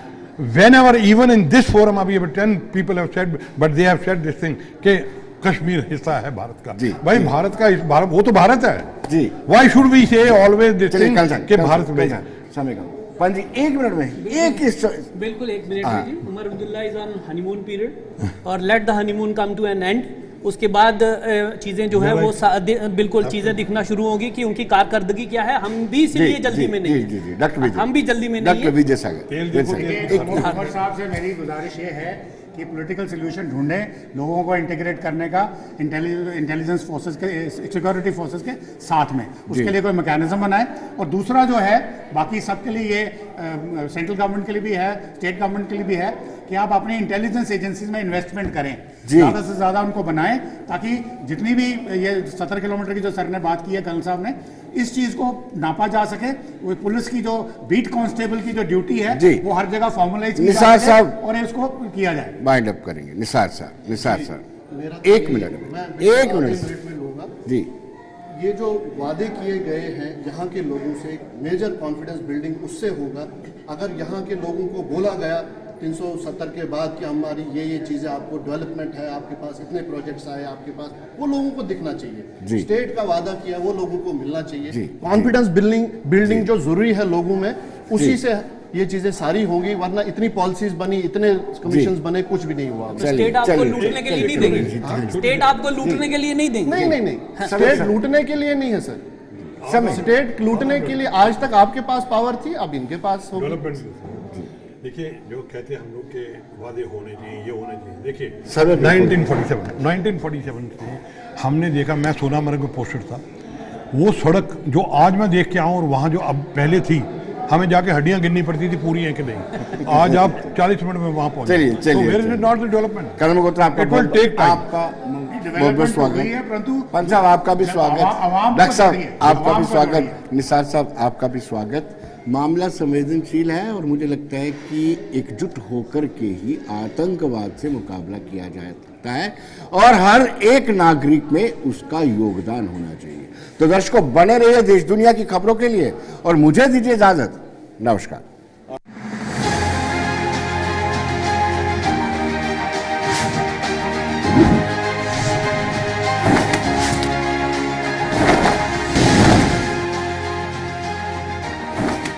Whenever, even in this forum, अभी 10 people have said, but they have said this thing कि कश्मीर हिस्सा है भारत का। भाई भारत का, भारत वो तो भारत है जी। Why should we say always this thing कि भारत में? समय का पंजी 1 मिनट में बिल्कुल 1 मिनट में जी। Omar Abdullah is on honeymoon period और let the honeymoon come to an end. उसके बाद चीजें जो है वो बिल्कुल चीजें दिखना शुरू होगी कि उनकी कारकर्दगी क्या है। हम भी इसीलिए जल्दी में नहीं, हम भी जल्दी में नहीं। उमर साहब से मेरी गुजारिश ये है कि पॉलिटिकल सोल्यूशन ढूंढें, लोगों को इंटीग्रेट करने का इंटेलिजेंस फोर्सेस के, सिक्योरिटी फोर्सेस के साथ में, उसके लिए कोई मैकेनिज्म बनाए। और दूसरा जो है, बाकी सबके लिए ये सेंट्रल गवर्नमेंट के लिए भी है, स्टेट गवर्नमेंट के लिए भी है कि आप अपनी इंटेलिजेंस एजेंसीज में इन्वेस्टमेंट करें, ज़्यादा से ज़्यादा उनको बनाएं, ताकि जितनी भी ये 70 किलोमीटर की जो सर ने बात की है, कर्नल साहब ने, इस चीज़ को नापा जा सके। वो पुलिस की जो बीट कांस्टेबल की जो ड्यूटी है वो हर जगह फॉर्मुलाइज की निसार जाए साहब और इसको किया जाए। वाइंड अप करेंगे। निसार साहब एक मिनट में लूँगा जी। ये जो वादे किए गए हैं यहाँ के लोगों से, मेजर कॉन्फिडेंस बिल्डिंग उससे होगा अगर यहाँ के लोगों को बोला गया 370 के बाद कि हमारी ये चीज़ें, आपको डेवलपमेंट है, आपके पास इतने प्रोजेक्ट्स आए आपके पास, वो लोगों को दिखना चाहिए। स्टेट का वादा किया वो लोगों को मिलना चाहिए। कॉन्फिडेंस बिल्डिंग जो जरूरी है लोगों में, उसी से ये चीजें सारी होंगी, वरना इतनी पॉलिसीज बनी, इतने कमीशंस बने, कुछ भी नहीं हुआ। स्टेट आपको लूटने के लिए नहीं देंगे, स्टेट आपको लूटने के लिए नहीं देंगे। नहीं, स्टेट लूटने के लिए नहीं है सर। स्टेट लूटने के लिए आज तक आपके पास पावर थी, अब इनके पास होगी। देखिए, जो कहते हैं हम लोग के वादे होने चाहिए, ये होने चाहिए। देखिए 1947 से हमने देखा, मैं सोनामर्ग में पोस्टेड था, वो सड़क जो आज मैं देख के आऊँ और वहाँ जो अब पहले थी, हमें जाके हड्डियां गिननी पड़ती थी पूरी है कि नहीं, आज आप 40 मिनट में वहाँ पहुँचे। चलिए not the development. Colonel Malhotra, आपका बहुत बहुत स्वागत। पंच साहब आपका भी स्वागत, डॉक्टर साहब आपका भी स्वागत, निसार साहब आपका भी स्वागत। मामला संवेदनशील है और मुझे लगता है कि एकजुट होकर के ही आतंकवाद से मुकाबला किया जा सकता है और हर एक नागरिक में उसका योगदान होना चाहिए। तो दर्शकों, बने रहिए देश दुनिया की खबरों के लिए और मुझे दीजिए इजाजत। नमस्कार।